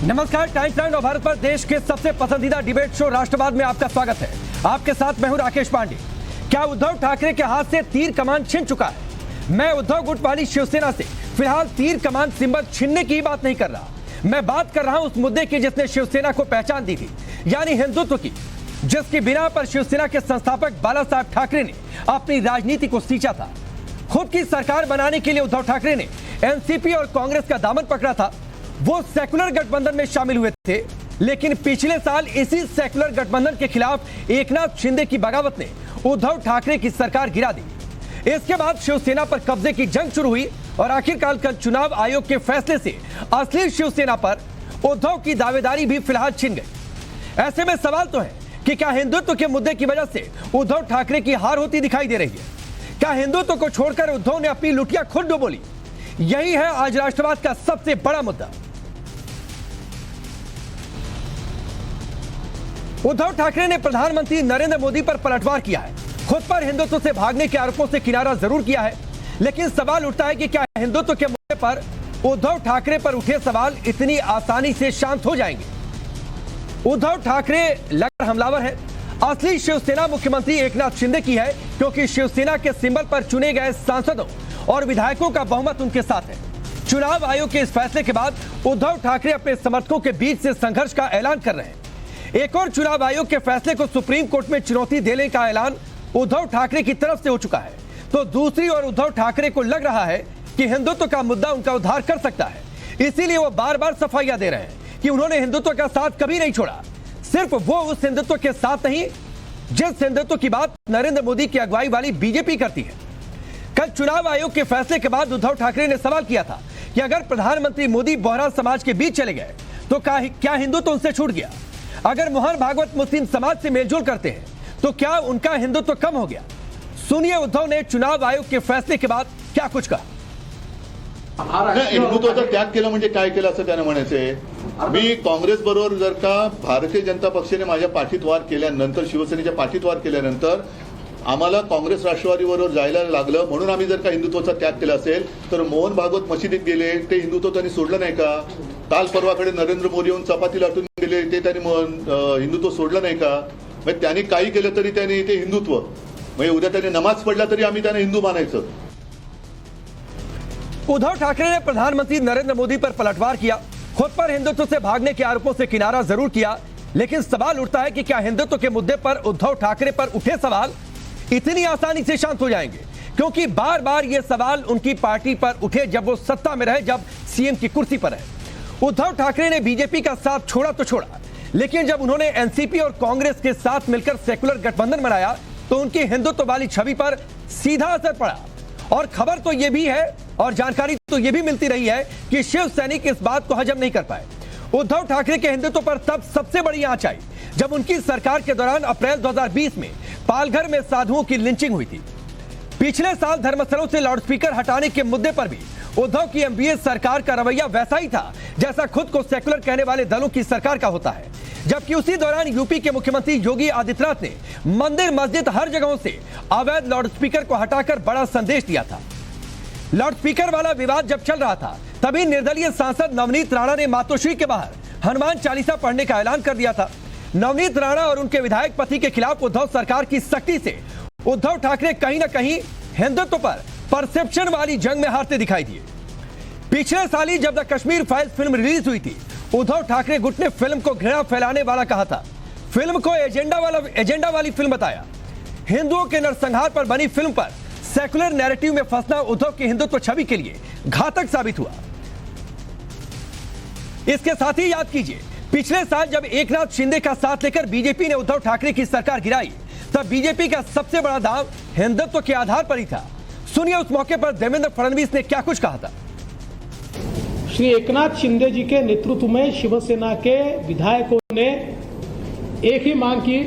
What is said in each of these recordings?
नमस्कार, times now Bharat पर देश के सबसे पसंदीदा डिबेट शो राष्ट्रवाद में आपका स्वागत है। आपके साथ मैं हूं राकेश पांडे। क्या उद्धव ठाकरे के हाथ से तीर कमान छिन चुका है? मैं उद्धव गुट वाली शिवसेना से फिलहाल तीर कमान सिंबल छीनने की बात नहीं कर रहा। मैं बात कर रहा हूं उस मुद्दे की जिसने शिवसेना को पहचान दी थी, यानी हिंदुत्व की, जिसकी बिना पर शिवसेना के संस्थापक बाला साहब ठाकरे ने अपनी राजनीति को सींचा था। खुद की सरकार बनाने के लिए उद्धव ठाकरे ने एनसीपी और कांग्रेस का दामन पकड़ा था। वो सेकुलर गठबंधन में शामिल हुए थे, लेकिन पिछले साल इसी सेकुलर गठबंधन के खिलाफ एकनाथ शिंदे की बगावत ने उद्धव ठाकरे की सरकार गिरा दी। इसके बाद शिवसेना पर कब्जे की जंग शुरू हुई और आखिरकार कल चुनाव आयोग के फैसले से असली शिवसेना पर उद्धव की दावेदारी भी फिलहाल छिन गई। ऐसे में सवाल तो है कि क्या हिंदुत्व के मुद्दे की वजह से उद्धव ठाकरे की हार होती दिखाई दे रही है? क्या हिंदुत्व को छोड़कर उद्धव ने अपनी लुटिया खुद डुबोली? यही है आज राष्ट्रवाद का सबसे बड़ा मुद्दा। उद्धव ठाकरे ने प्रधानमंत्री नरेंद्र मोदी पर पलटवार किया है। खुद पर हिंदुत्व से भागने के आरोपों से किनारा जरूर किया है, लेकिन सवाल उठता है कि क्या हिंदुत्व के मुद्दे पर उद्धव ठाकरे पर उठे सवाल इतनी आसानी से शांत हो जाएंगे? उद्धव ठाकरे लगातार हमलावर है। असली शिवसेना मुख्यमंत्री एकनाथ शिंदे की है, क्योंकि शिवसेना के सिंबल पर चुने गए सांसदों और विधायकों का बहुमत उनके साथ है। चुनाव आयोग के इस फैसले के बाद उद्धव ठाकरे अपने समर्थकों के बीच से संघर्ष का ऐलान कर रहे हैं। एक और चुनाव आयोग के फैसले को सुप्रीम कोर्ट में चुनौती देने का ऐलान उद्धव ठाकरे की तरफ से हो चुका है, तो दूसरी ओर उद्धव ठाकरे को लग रहा है कि हिंदुत्व का मुद्दा उनका उद्धार कर सकता है। इसीलिए वो बार बार सफाइयां दे रहे हैं कि उन्होंने हिंदुत्व का साथ कभी नहीं छोड़ा। सिर्फ वो उस हिंदुत्व के साथ नहीं जिस हिंदुत्व की बात नरेंद्र मोदी की अगुवाई वाली बीजेपी करती है। कल चुनाव आयोग के फैसले के बाद उद्धव ठाकरे ने सवाल किया था कि अगर प्रधानमंत्री मोदी बोहरा समाज के बीच चले गए तो क्या हिंदुत्व उनसे छूट गया? अगर मोहन भागवत मुस्लिम समाज से मेलजोल करते हैं तो क्या उनका हिंदुत्व कम हो गया? सुनिए उद्धव ने चुनाव आयोग के फैसले के बाद क्या कुछ कहा। हिंदुत्वाचा त्याग केला म्हणजे काय केलं असं त्याने म्हणायचंय? मी काँग्रेस बरोबर जर का भारतीय जनता पक्षाने माझ्या पाठीत वार केल्यानंतर, शिवसेनेच्या पाठीत वार केल्यानंतर आम्हाला काँग्रेस राष्ट्रवादी बरोबर जायला लागलं, म्हणून आम्ही जर का हिंदुत्वाचा त्याग केला असेल तर मोहन भागवत मशिदीत गेले, ते हिंदुत्व त्यांनी सोडलं नाही का? काल परवाकडे नरेंद्र मोदी येऊन चपाती लाटून गेले, ते त्यांनी हिंदुत्व सोडलं नाही का? म्हणजे त्यांनी काही केलं तरी त्यांनी ते हिंदुत्व, म्हणजे उद्या त्यांनी नमाज पडला तरी आम्ही त्यांना हिंदू मानायचं। उद्धव ठाकरे ने प्रधानमंत्री नरेंद्र मोदी पर पलटवार किया, खुद पर हिंदुत्व से भागने के आरोपों से किनारा जरूर किया, लेकिन सवाल उठता है कि क्या हिंदुत्व के मुद्दे पर उद्धव ठाकरे पर उठे सवाल इतनी आसानी से शांत हो जाएंगे? क्योंकि बार बार ये सवाल उनकी पार्टी पर उठे जब वो सत्ता में रहे, जब सीएम की कुर्सी पर है। उद्धव ठाकरे ने बीजेपी का साथ छोड़ा तो छोड़ा, लेकिन जब उन्होंने एनसीपी और कांग्रेस के साथ मिलकर सेकुलर गठबंधन बनाया तो उनकी हिंदुत्व वाली छवि पर सीधा असर पड़ा। और खबर तो यह भी है और जानकारी तो यह भी मिलती रही है कि शिव सैनिक इस बात को हजम नहीं कर पाए। उद्धव ठाकरे के हिंदुत्व पर तब सबसे बड़ी आंच आई जब उनकी सरकार के दौरान अप्रैल 2020 में पालघर में साधुओं की लिंचिंग हुई थी। पिछले साल धर्मस्थलों से लाउडस्पीकर हटाने के मुद्दे पर भी उद्धव की एमवीए सरकार का रवैया वैसा ही था जैसा खुद को सेकुलर कहने वाले दलों की सरकार का होता है। जबकि उसी दौरान यूपी के मुख्यमंत्री योगी आदित्यनाथ ने मंदिर मस्जिद हर जगहों से अवैध लाउडस्पीकर को हटाकर बड़ा संदेश दिया था। लाउडस्पीकर वाला विवाद जब चल रहा था तभी निर्दलीय सांसद नवनीत राणा ने मातोश्री के बाहर हनुमान चालीसा पढ़ने का ऐलान कर दिया था। नवनीत राणा और उनके विधायक पति के खिलाफ उद्धव सरकार की सख्ती से उद्धव ठाकरे कहीं ना कहीं हिंदुत्व पर परसेप्शन वाली जंग में हारते दिखाई दिए। पिछले साल ही जब the Kashmir files film release हुई थी, उद्धव ठाकरे गुट ने फिल्म को घृणा फैलाने वाला कहा था, फिल्म को एजेंडा वाली फिल्म बताया। हिंदुओं के नरसंहार पर बनी फिल्म पर सेकुलर नैरेटिव में फंसना उद्धव की हिंदुत्व छवि के लिए घातक साबित हुआ। इसके साथ ही याद कीजिए, पिछले साल जब एकनाथ शिंदे का साथ लेकर बीजेपी ने उद्धव ठाकरे की सरकार गिराई, तब बीजेपी का सबसे बड़ा दाव हिंदुत्व के आधार पर ही था। सुनिए उस मौके पर देवेंद्र फडणवीस ने क्या कुछ कहा था। श्री एकनाथ शिंदे जी के नेतृत्व में शिवसेना के विधायकों ने एक ही मांग की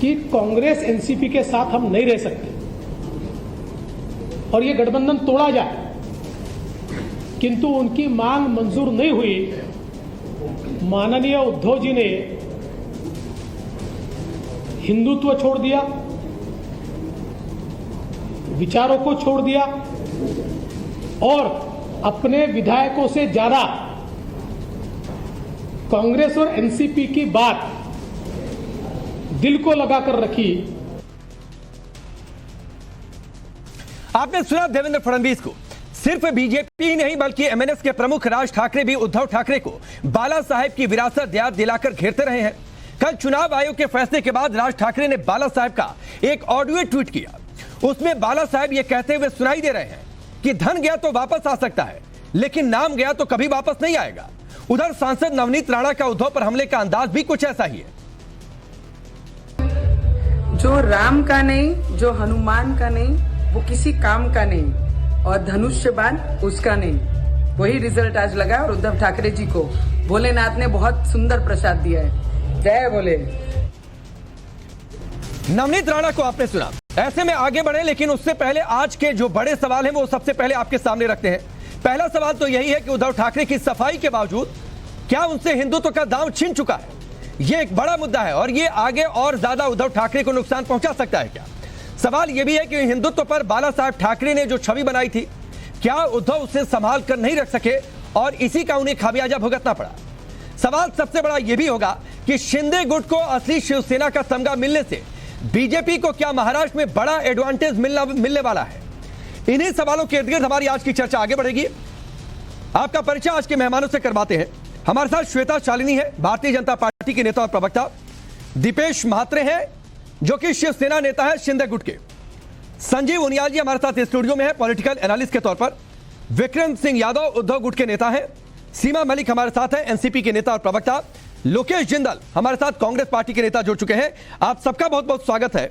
कि कांग्रेस एनसीपी के साथ हम नहीं रह सकते और ये गठबंधन तोड़ा जाए, किंतु उनकी मांग मंजूर नहीं हुई। माननीय उद्धव जी ने हिंदुत्व छोड़ दिया, विचारों को छोड़ दिया और अपने विधायकों से ज्यादा कांग्रेस और एनसीपी की बात दिल को लगाकर रखी। आपने सुना देवेंद्र फडणवीस को। सिर्फ बीजेपी ही नहीं बल्कि एमएनएस के प्रमुख राज ठाकरे भी उद्धव ठाकरे को बाला साहेब की विरासत याद दिलाकर घेरते रहे हैं। कल चुनाव आयोग के फैसले के बाद राज ठाकरे ने बाला साहेब का एक ऑडियो ट्वीट किया। उसमें बाला साहेब यह कहते हुए सुनाई दे रहे हैं कि धन गया तो वापस आ सकता है, लेकिन नाम गया तो कभी वापस नहीं आएगा। उधर सांसद नवनीत राणा का उद्धव पर हमले का अंदाज भी कुछ ऐसा ही है। जो राम का नहीं, जो हनुमान का नहीं, वो किसी काम का नहीं, और धनुष्य बाण उसका नहीं। वही रिजल्ट आज लगा और उद्धव ठाकरे जी को भोलेनाथ ने बहुत सुंदर प्रसाद दिया है। जय भोले। नवनीत राणा को आपने सुना। ऐसे में आगे बढ़े, लेकिन उससे पहले आज के जो बड़े सवाल हैं वो सबसे पहले आपके सामने रखते हैं। पहला सवाल तो यही है कि उद्धव ठाकरे की सफाई के बावजूद क्या उनसे हिंदुत्व का दांव छिन चुका है? ये एक बड़ा मुद्दा है और ये आगे और ज्यादा उद्धव ठाकरे को नुकसान पहुंचा सकता है क्या? सवाल यह भी है कि हिंदुत्व पर बाला साहेब ठाकरे ने जो छवि बनाई थी, क्या उद्धव उसे संभाल कर नहीं रख सके और इसी का उन्हें खामियाजा भुगतना पड़ा? सवाल सबसे बड़ा यह भी होगा कि शिंदे गुट को असली शिवसेना का तमगा मिलने से बीजेपी को क्या महाराष्ट्र में बड़ा एडवांटेज मिलने वाला है? इन्हीं सवालों के इर्द-गिर्द हमारी आज की चर्चा आगे बढ़ेगी। आपका परिचय आज के मेहमानों से करवाते हैं। हमारे साथ श्वेता शालिनी है, भारतीय जनता पार्टी के नेता और प्रवक्ता। दीपेश म्हात्रे हैं, जो कि शिवसेना नेता है शिंदे गुट के। संजीव उनियाल जी हमारे साथ स्टूडियो में है, पॉलिटिकल एनालिस्ट के तौर पर। विक्रम सिंह यादव उद्धव गुट के नेता हैं। सीमा मलिक हमारे साथ है, एनसीपी के नेता और प्रवक्ता। लोकेश जिंदल हमारे साथ कांग्रेस पार्टी के नेता जुड़ चुके हैं। आप सबका बहुत बहुत स्वागत है।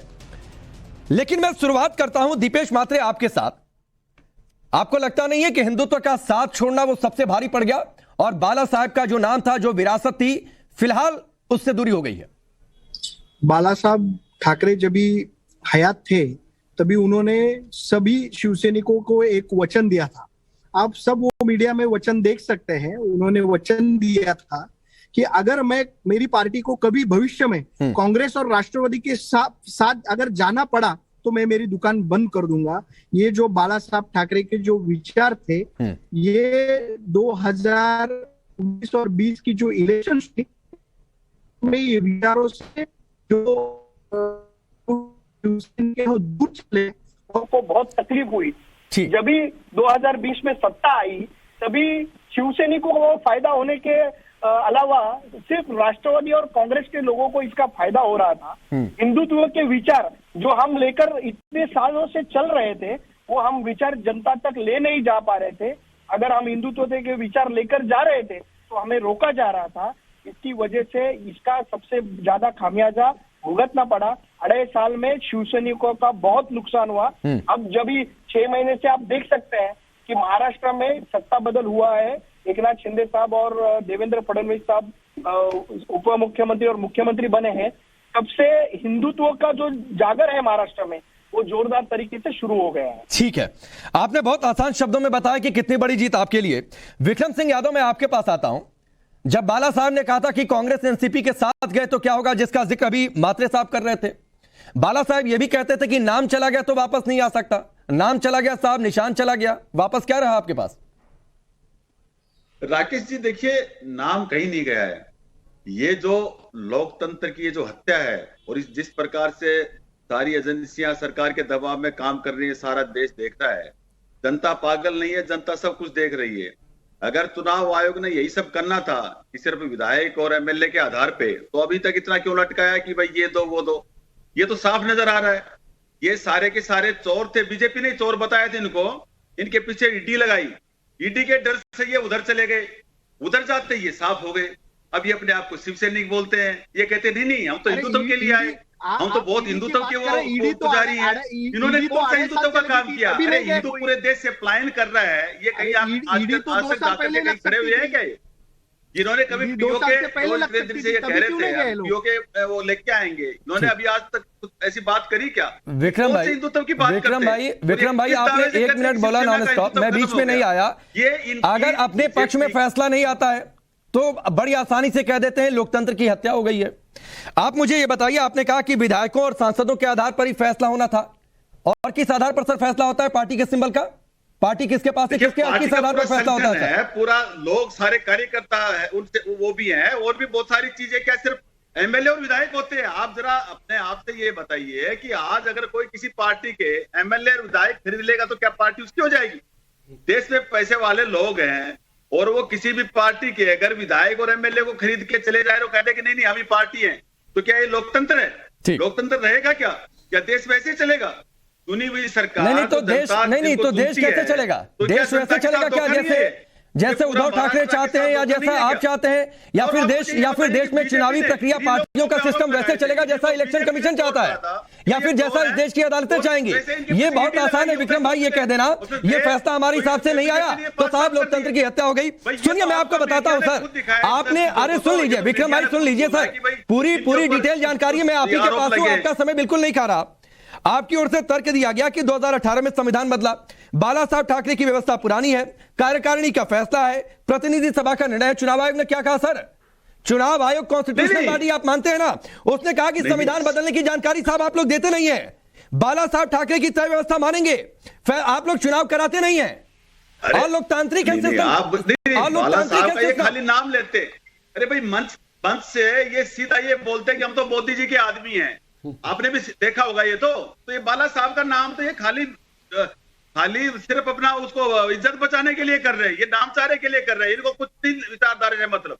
लेकिन मैं शुरुआत करता हूं दीपेश म्हात्रे आपके साथ। आपको लगता नहीं है कि हिंदुत्व का साथ छोड़ना वो सबसे भारी पड़ गया और बाला साहेब का जो नाम था, जो विरासत थी, फिलहाल उससे दूरी हो गई है? बाला साहब ठाकरे जब भी हयात थे तभी उन्होंने सभी शिवसैनिकों को एक वचन दिया था। आप सब वो मीडिया में वचन देख सकते हैं। उन्होंने वचन दिया था कि अगर मैं मेरी पार्टी को कभी भविष्य में कांग्रेस और राष्ट्रवादी के साथ अगर जाना पड़ा तो मैं मेरी दुकान बंद कर दूंगा। ये जो बाला साहब ठाकरे के जो विचार थे, ये 2019 और 20 की जो इलेक्शन थी में ये विचारों से जो दूर चले, उनको बहुत तकलीफ हुई। जब भी 2020 में सत्ता आई तभी शिवसैनिकों को फायदा होने के अलावा सिर्फ राष्ट्रवादी और कांग्रेस के लोगों को इसका फायदा हो रहा था। हिंदुत्व के विचार जो हम लेकर इतने सालों से चल रहे थे, वो हम विचार जनता तक ले नहीं जा पा रहे थे। अगर हम हिंदुत्व के विचार लेकर जा रहे थे तो हमें रोका जा रहा था। इसकी वजह से इसका सबसे ज्यादा खामियाजा भुगतना पड़ा। 2.5 साल में शिवसैनिकों का बहुत नुकसान हुआ। अब जब भी 6 महीने से आप देख सकते हैं कि महाराष्ट्र में सत्ता बदल हुआ है। एकनाथ शिंदे साहब और देवेंद्र फडणवीस साहब उप मुख्यमंत्री और मुख्यमंत्री बने हैं। तब से हिंदुत्व का जो जागर है महाराष्ट्र में, वो जोरदार तरीके से शुरू हो गया है। ठीक है, आपने बहुत आसान शब्दों में बताया कि कितनी बड़ी जीत आपके लिए। विक्रम सिंह यादव, मैं आपके पास आता हूं। जब बाला साहब ने कहा था कि कांग्रेस एनसीपी के साथ गए तो क्या होगा, जिसका जिक्र अभी म्हात्रे साहब कर रहे थे, बाला साहब यह भी कहते थे कि नाम चला गया तो वापस नहीं आ सकता। नाम चला गया साहब, निशान चला गया, वापस क्या रहा आपके पास? राकेश जी, देखिए, नाम कहीं नहीं गया है। ये जो लोकतंत्र की ये जो हत्या है और इस जिस प्रकार से सारी एजेंसियां सरकार के दबाव में काम कर रही है, सारा देश देख रहा है। जनता पागल नहीं है, जनता सब कुछ देख रही है। अगर चुनाव आयोग ने यही सब करना था कि सिर्फ विधायक और एमएलए के आधार पे, तो अभी तक इतना क्यों लटकाया कि भाई ये दो वो दो? ये तो साफ नजर आ रहा है, ये सारे के सारे चोर थे। बीजेपी ने चोर बताए थे इनको, इनके पीछे ईडी लगाई। ईडी के डर से ये उधर चले गए, उधर जाते ये साफ हो गए। अब ये अपने आप को शिवसैनिक बोलते हैं। ये कहते नहीं, हम तो हिंदुत्व के लिए आए, हम तो बहुत हिंदुत्व के वो पुजारी हैं। इन्होंने कौन सा हिंदुत्व का काम किया? अरे हिंदू पूरे देश से पलायन कर रहा है। ये कहीं आज तक जाकर कहीं खड़े हुए हैं क्या? जिन्होंने कभी पीओ के से ये कह रहे थे पीओ के वो लेके आएंगे, इन्होंने अभी आज तक कुछ ऐसी बात करी क्या? विक्रम भाई, हिंदुत्व की बात विक्रम भाई आपने 1 मिनट बोला नॉन स्टॉप, मैं बीच में नहीं आया। अगर अपने पक्ष में फैसला नहीं आता है तो बड़ी आसानी से कह देते हैं लोकतंत्र की हत्या हो गई है। आप मुझे ये बताइए, आपने कहा कि विधायकों और सांसदों के आधार पर ही फैसला होना था, और किस आधार पर सर फैसला होता है पार्टी के सिंबल का? पार्टी किसके पास है, किसके किस आधार पर फैसला होता है? पूरा लोग सारे कार्यकर्ता है, उनसे वो भी हैं, और भी बहुत सारी चीजें, क्या सिर्फ एमएलए और विधायक होते हैं? आप जरा अपने आप से ये बताइए कि आज अगर कोई किसी पार्टी के एमएलए और विधायक खरीद लेगा तो क्या पार्टी उसकी हो जाएगी? देश में पैसे वाले लोग हैं और वो किसी भी पार्टी के अगर विधायक और एमएलए को खरीद के चले जाए, तो कहते कि नहीं हम ही पार्टी है, तो क्या ये लोकतंत्र है? लोकतंत्र रहेगा क्या देश वैसे चलेगा? चुनी हुई सरकार नहीं तो देश कैसे चलेगा? देश वैसे चलेगा क्या जैसे उद्धव ठाकरे चाहते हैं, या जैसा आप चाहते हैं, या फिर देश में चुनावी प्रक्रिया पार्टियों का सिस्टम वैसे चलेगा जैसा इलेक्शन कमीशन चाहता है, या फिर जैसा इस देश की अदालतें चाहेंगी? ये बहुत आसान है विक्रम भाई ये कह देना, ये फैसला हमारे हिसाब से नहीं आया तो साहब लोकतंत्र की हत्या हो गई। सुनिए मैं आपको बताता हूं सर, आपने, अरे सुन लीजिए विक्रम भाई, सुन लीजिए सर, पूरी डिटेल जानकारी मैं आप ही के पास हूं, आपका समय बिल्कुल नहीं खा रहा। आपकी ओर से तर्क दिया गया कि 2018 में संविधान बदला, बाला साहब ठाकरे की व्यवस्था पुरानी है, कार्यकारिणी का फैसला है, प्रतिनिधि सभा का निर्णय है। चुनाव आयोग ने क्या कहा सर? चुनाव आयोग कॉन्स्टिट्यूशनवादी आप मानते हैं ना, उसने कहा कि संविधान बदलने की जानकारी साहब आप लोग देते नहीं है। बाला साहब ठाकरे की तय व्यवस्था मानेंगे, आप लोग चुनाव कराते नहीं है, और लोकतांत्रिक खाली नाम लेते। अरे भाई मंच से ये सीधा ये बोलते हैं कि हम तो मोदी जी के आदमी हैं, आपने भी देखा होगा ये तो ये बाला साहब का नाम तो ये खाली सिर्फ अपना उसको इज्जत बचाने के लिए कर रहे हैं, ये नामचारे के लिए कर रहे हैं। इनको कुछ नहीं विचारधारा से मतलब,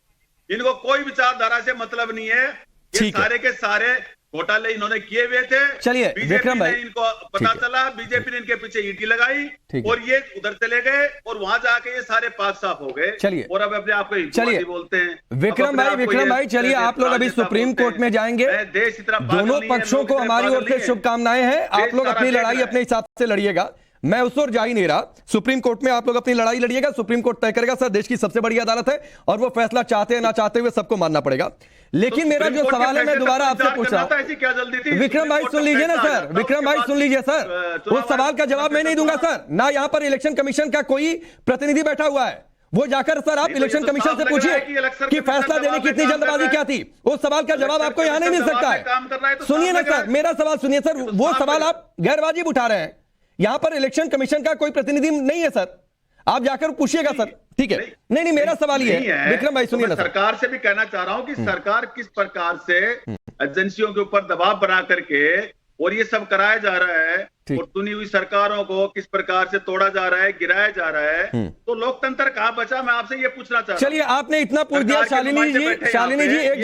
इनको कोई विचारधारा से मतलब नहीं है। ये सारे के सारे घोटाले इन्होंने किए हुए थे। चलिए विक्रम भाई, इनको पता चला, बीजेपी ने इनके पीछे ईटी लगाई और ये उधर चले गए और वहां जाके ये सारे पाक साफ हो गए। चलिए, और अब अपने आप को बोलते हैं विक्रम भाई चलिए आप लोग अभी सुप्रीम कोर्ट में जाएंगे, दोनों पक्षों को हमारी ओर से शुभकामनाएं हैं। आप लोग अपनी लड़ाई अपने हिसाब से लड़िएगा, मैं उस ओर जा ही नहीं रहा। सुप्रीम कोर्ट में आप लोग अपनी लड़ाई लड़िएगा, सुप्रीम कोर्ट तय करेगा। सर देश की सबसे बड़ी अदालत है और वो फैसला चाहते हैं ना चाहते हुए सबको मानना पड़ेगा। लेकिन मेरा जो सवाल है मैं दोबारा आपसे पूछ रहा हूं, विक्रम भाई सुन लीजिए ना सर, विक्रम भाई सुन लीजिए सर, उस सवाल का जवाब मैं नहीं दूंगा सर। ना यहां पर इलेक्शन कमीशन का कोई प्रतिनिधि बैठा हुआ है, वो जाकर सर आप इलेक्शन कमीशन से पूछिए कि फैसला देने की इतनी जल्दबाजी क्या थी। उस सवाल का जवाब आपको यहां नहीं मिल सकता है। सुनिए ना सर, मेरा सवाल सुनिए सर, वो सवाल आप गैरवाजिब उठा रहे हैं। यहां पर इलेक्शन कमीशन का कोई प्रतिनिधि नहीं है सर, आप जाकर पूछिएगा सर, ठीक है? नहीं मेरा सवाल ये है विक्रम भाई सुनिए ना, सरकार से भी कहना चाह रहा हूं कि सरकार किस प्रकार से एजेंसियों के ऊपर दबाव बना करके और ये सब कराया जा रहा है और चुनी हुई सरकारों को किस प्रकार से तोड़ा जा रहा है, गिराया जा रहा है, तो लोकतंत्र कहां बचा? मैं आपसे ये पूछना चाह रहा हूं। चलिए आपने इतना पूछ दिया, शालिनी जी एक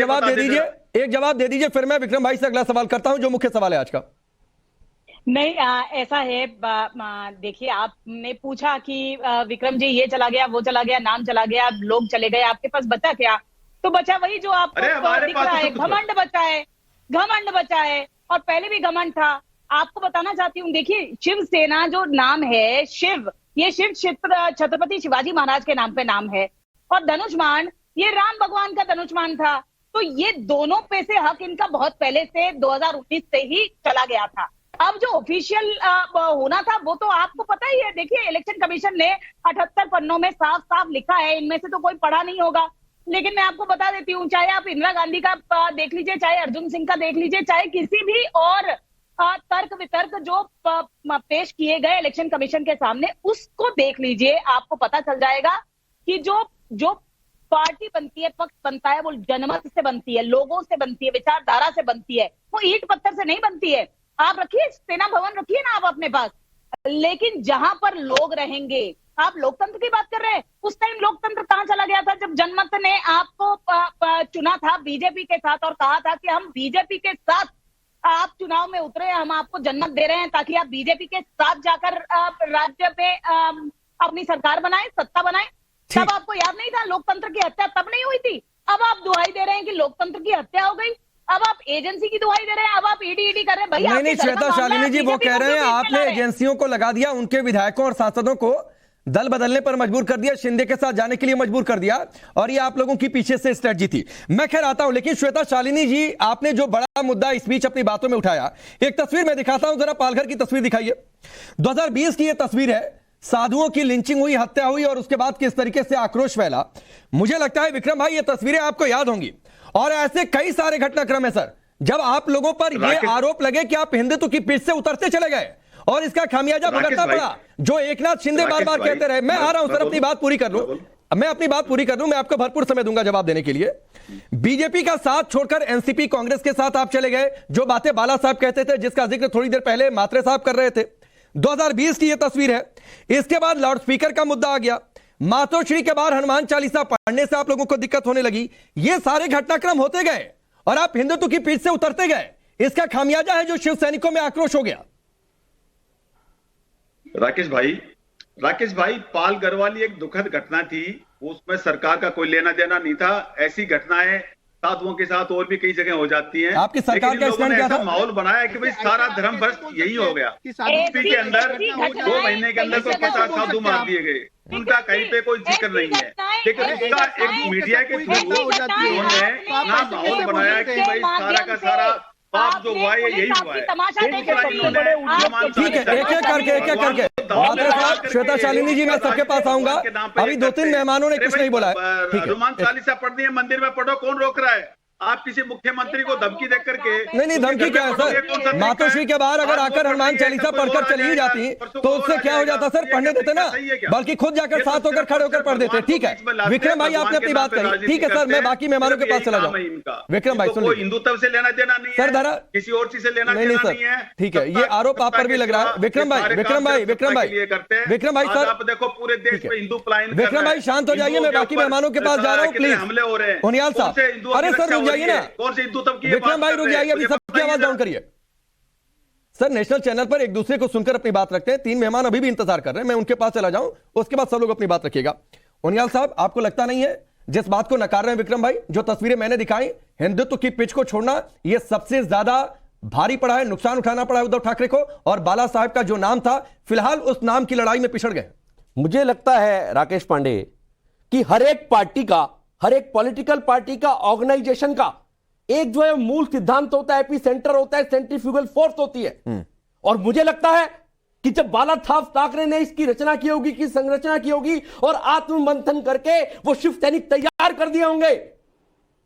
जवाब दे दीजिए, फिर मैं विक्रम भाई से अगला सवाल करता हूं जो मुख्य सवाल है आज का। नहीं ऐसा है, देखिए आपने पूछा कि विक्रम जी ये चला गया, वो चला गया, नाम चला गया, लोग चले गए, आपके पास बचा क्या? तो बचा वही जो आपको दिख रहा है, घमंड बचा है और पहले भी घमंड था। आपको बताना चाहती हूँ, देखिए शिवसेना जो नाम है, ये शिव छत्रपति शिवाजी महाराज के नाम पे नाम है, और धनुष्मान ये राम भगवान का धनुष्मान था। तो ये दोनों पे से हक इनका बहुत पहले से 2019 से ही चला गया था। अब जो ऑफिशियल होना था वो तो आपको पता ही है। देखिए इलेक्शन कमीशन ने 78 पन्नों में साफ साफ लिखा है, इनमें से तो कोई पढ़ा नहीं होगा, लेकिन मैं आपको बता देती हूँ, चाहे आप इंदिरा गांधी का देख लीजिए, चाहे अर्जुन सिंह का देख लीजिए, चाहे किसी भी और तर्क वितर्क जो पेश किए गए इलेक्शन कमीशन के सामने, उसको देख लीजिए, आपको पता चल जाएगा कि जो पार्टी बनती है, पक्ष बनता है, वो जनमत से बनती है, लोगों से बनती है, विचारधारा से बनती है, वो ईंट पत्थर से नहीं बनती है। आप रखिए सेना भवन, रखिए ना आप अपने पास, लेकिन जहां पर लोग रहेंगे, आप लोकतंत्र की बात कर रहे हैं, उस टाइम लोकतंत्र कहां चला गया था जब जनमत ने आपको चुना था बीजेपी के साथ और कहा था कि हम बीजेपी के साथ आप चुनाव में उतरे, हम आपको जन्नत दे रहे हैं ताकि आप बीजेपी के साथ जाकर राज्य में अपनी सरकार बनाए, सत्ता बनाए। तब आपको याद नहीं था लोकतंत्र की हत्या तब नहीं हुई थी? अब आप दुहाई दे रहे हैं कि लोकतंत्र की हत्या हो गई, अब आप एजेंसी की दुहाई दे रहे हैं, अब आप ईडी कर रहे हैं। भैया नहीं श्वेता शालिनी जी वो कह रहे हैं आपने एजेंसियों को लगा दिया, उनके विधायकों और सांसदों को दल बदलने पर मजबूर कर दिया, शिंदे के साथ जाने के लिए मजबूर कर दिया, और ये आप लोगों की पीछे से स्ट्रेटजी थी। मैं खैर आता हूं, लेकिन श्वेता शालिनी जी आपने जो बड़ा मुद्दा इस बीच अपनी बातों में उठाया, एक तस्वीर मैं दिखाता हूं, जरा पालघर की तस्वीर दिखाइए। 2020 की यह तस्वीर है, साधुओं की लिंचिंग हुई, हत्या हुई और उसके बाद किस तरीके से आक्रोश फैला। मुझे लगता है विक्रम भाई ये तस्वीरें आपको याद होंगी, और ऐसे कई सारे घटनाक्रम है सर, जब आप लोगों पर यह आरोप लगे कि आप हिंदुत्व की पीठ से उतरते चले गए और इसका खामियाजा भुगतना पड़ा, जो एकनाथ शिंदे बार बार कहते रहे। मैं आ रहा हूं सर, अपनी बात पूरी कर लूं, मैं अपनी बात पूरी कर लूं, मैं आपको भरपूर समय दूंगा जवाब देने के लिए। बीजेपी का साथ छोड़कर एनसीपी कांग्रेस के साथ आप चले गए। जो बातें बाला साहब कहते थे, जिसका जिक्र थोड़ी देर पहले मात्रे साहब कर रहे थे, 2020 की यह तस्वीर है। इसके बाद लाउड स्पीकर का मुद्दा आ गया, मातोश्री के बाहर हनुमान चालीसा पढ़ने से आप लोगों को दिक्कत होने लगी। ये सारे घटनाक्रम होते गए और आप हिंदुत्व की पीठ से उतरते गए। इसका खामियाजा है जो शिव सैनिकों में आक्रोश हो गया। राकेश भाई, पाल गढ़वाली एक दुखद घटना थी, उसमें सरकार का कोई लेना देना नहीं था। ऐसी घटनाएं साधुओं के साथ और भी कई जगह हो जाती हैं। आपकी सरकार का स्टैंड क्या था? माहौल बनाया कि भाई सारा धर्म भ्रष्ट यही हो गया। यूपी के अंदर 2 महीने के अंदर 50 साधु मार दिए गए, उनका कहीं पे कोई जिक्र नहीं है। लेकिन उसका एक मीडिया के थ्रू उन्होंने ना माहौल बनाया कि भाई सारा का सारा पाप जो हुआ है यही हुआ है। ठीक है, एक एक करके श्वेता शालिनी जी, मैं सबके पास आऊंगा। अभी 2-3 मेहमानों ने कुछ नहीं बोला है। हनुमान चालीसा पढ़नी है, मंदिर में पढ़ो, कौन रोक रहा है? आप किसी मुख्यमंत्री को धमकी देकर के नहीं, धमकी क्या है सर? मातोश्री के बाहर अगर आकर हनुमान चालीसा पढ़कर चली ही जाती तो उससे क्या हो जाता सर? पढ़ने देते ना, बल्कि खुद जाकर साथ होकर खड़े होकर पढ़ देते। ठीक है विक्रम भाई, आपने अपनी बात कही, ठीक है सर, मैं बाकी मेहमानों के पास चला जाऊँ। विक्रम भाई सुनिए, हिंदुत्व से लेना देना नहीं सर, धारा किसी और चीज से लेना नहीं सर, ठीक है, ये आरोप आप पर भी लग रहा है। विक्रम भाई सर, आप देखो पूरे देश में हिंदू पलायन। विक्रम भाई शांत हो जाइए, मैं बाकी मेहमानों के पास जा रहा हूँ प्लीज। हमले हो रहे हैं उनियाल साहब, अरे सर रुक जाइए ना, कौन से हिंदुत्व की विक्रम भाई रुक जाइए, अभी सबकी आवाज डाउन करिए। सर नेशनल चैनल पर एक दूसरे को सुनकर अपनी बात रखते हैं। 3 मेहमान अभी भी इंतजार कर रहे हैं, मैं उनके पास चला जाऊं, उसके बाद सब लोग अपनी बात रखिएगा। उनियाल साहब, आपको लगता नहीं है जिस बात को नकार रहे हैं विक्रम भाई, जो तस्वीरें मैंने दिखाई, हिंदुत्व की पिच को छोड़ना यह सबसे ज्यादा भारी पड़ा है, नुकसान उठाना पड़ा है उद्धव ठाकरे को, और बाला साहब का जो नाम था फिलहाल उस नाम की लड़ाई में पिछड़ गए। मुझे लगता है राकेश पांडे कि हर एक पार्टी का, हर एक पॉलिटिकल पार्टी का, ऑर्गेनाइजेशन का एक जो है मूल सिद्धांत होता है, एपी सेंटर होता है, सेंट्रीफ्यूगल फोर्स होती है। और मुझे लगता है कि जब बाला साहब ठाकरे ने इसकी रचना की होगी, की संरचना की होगी और आत्ममंथन करके वो शिव सैनिक तैयार कर दिए होंगे,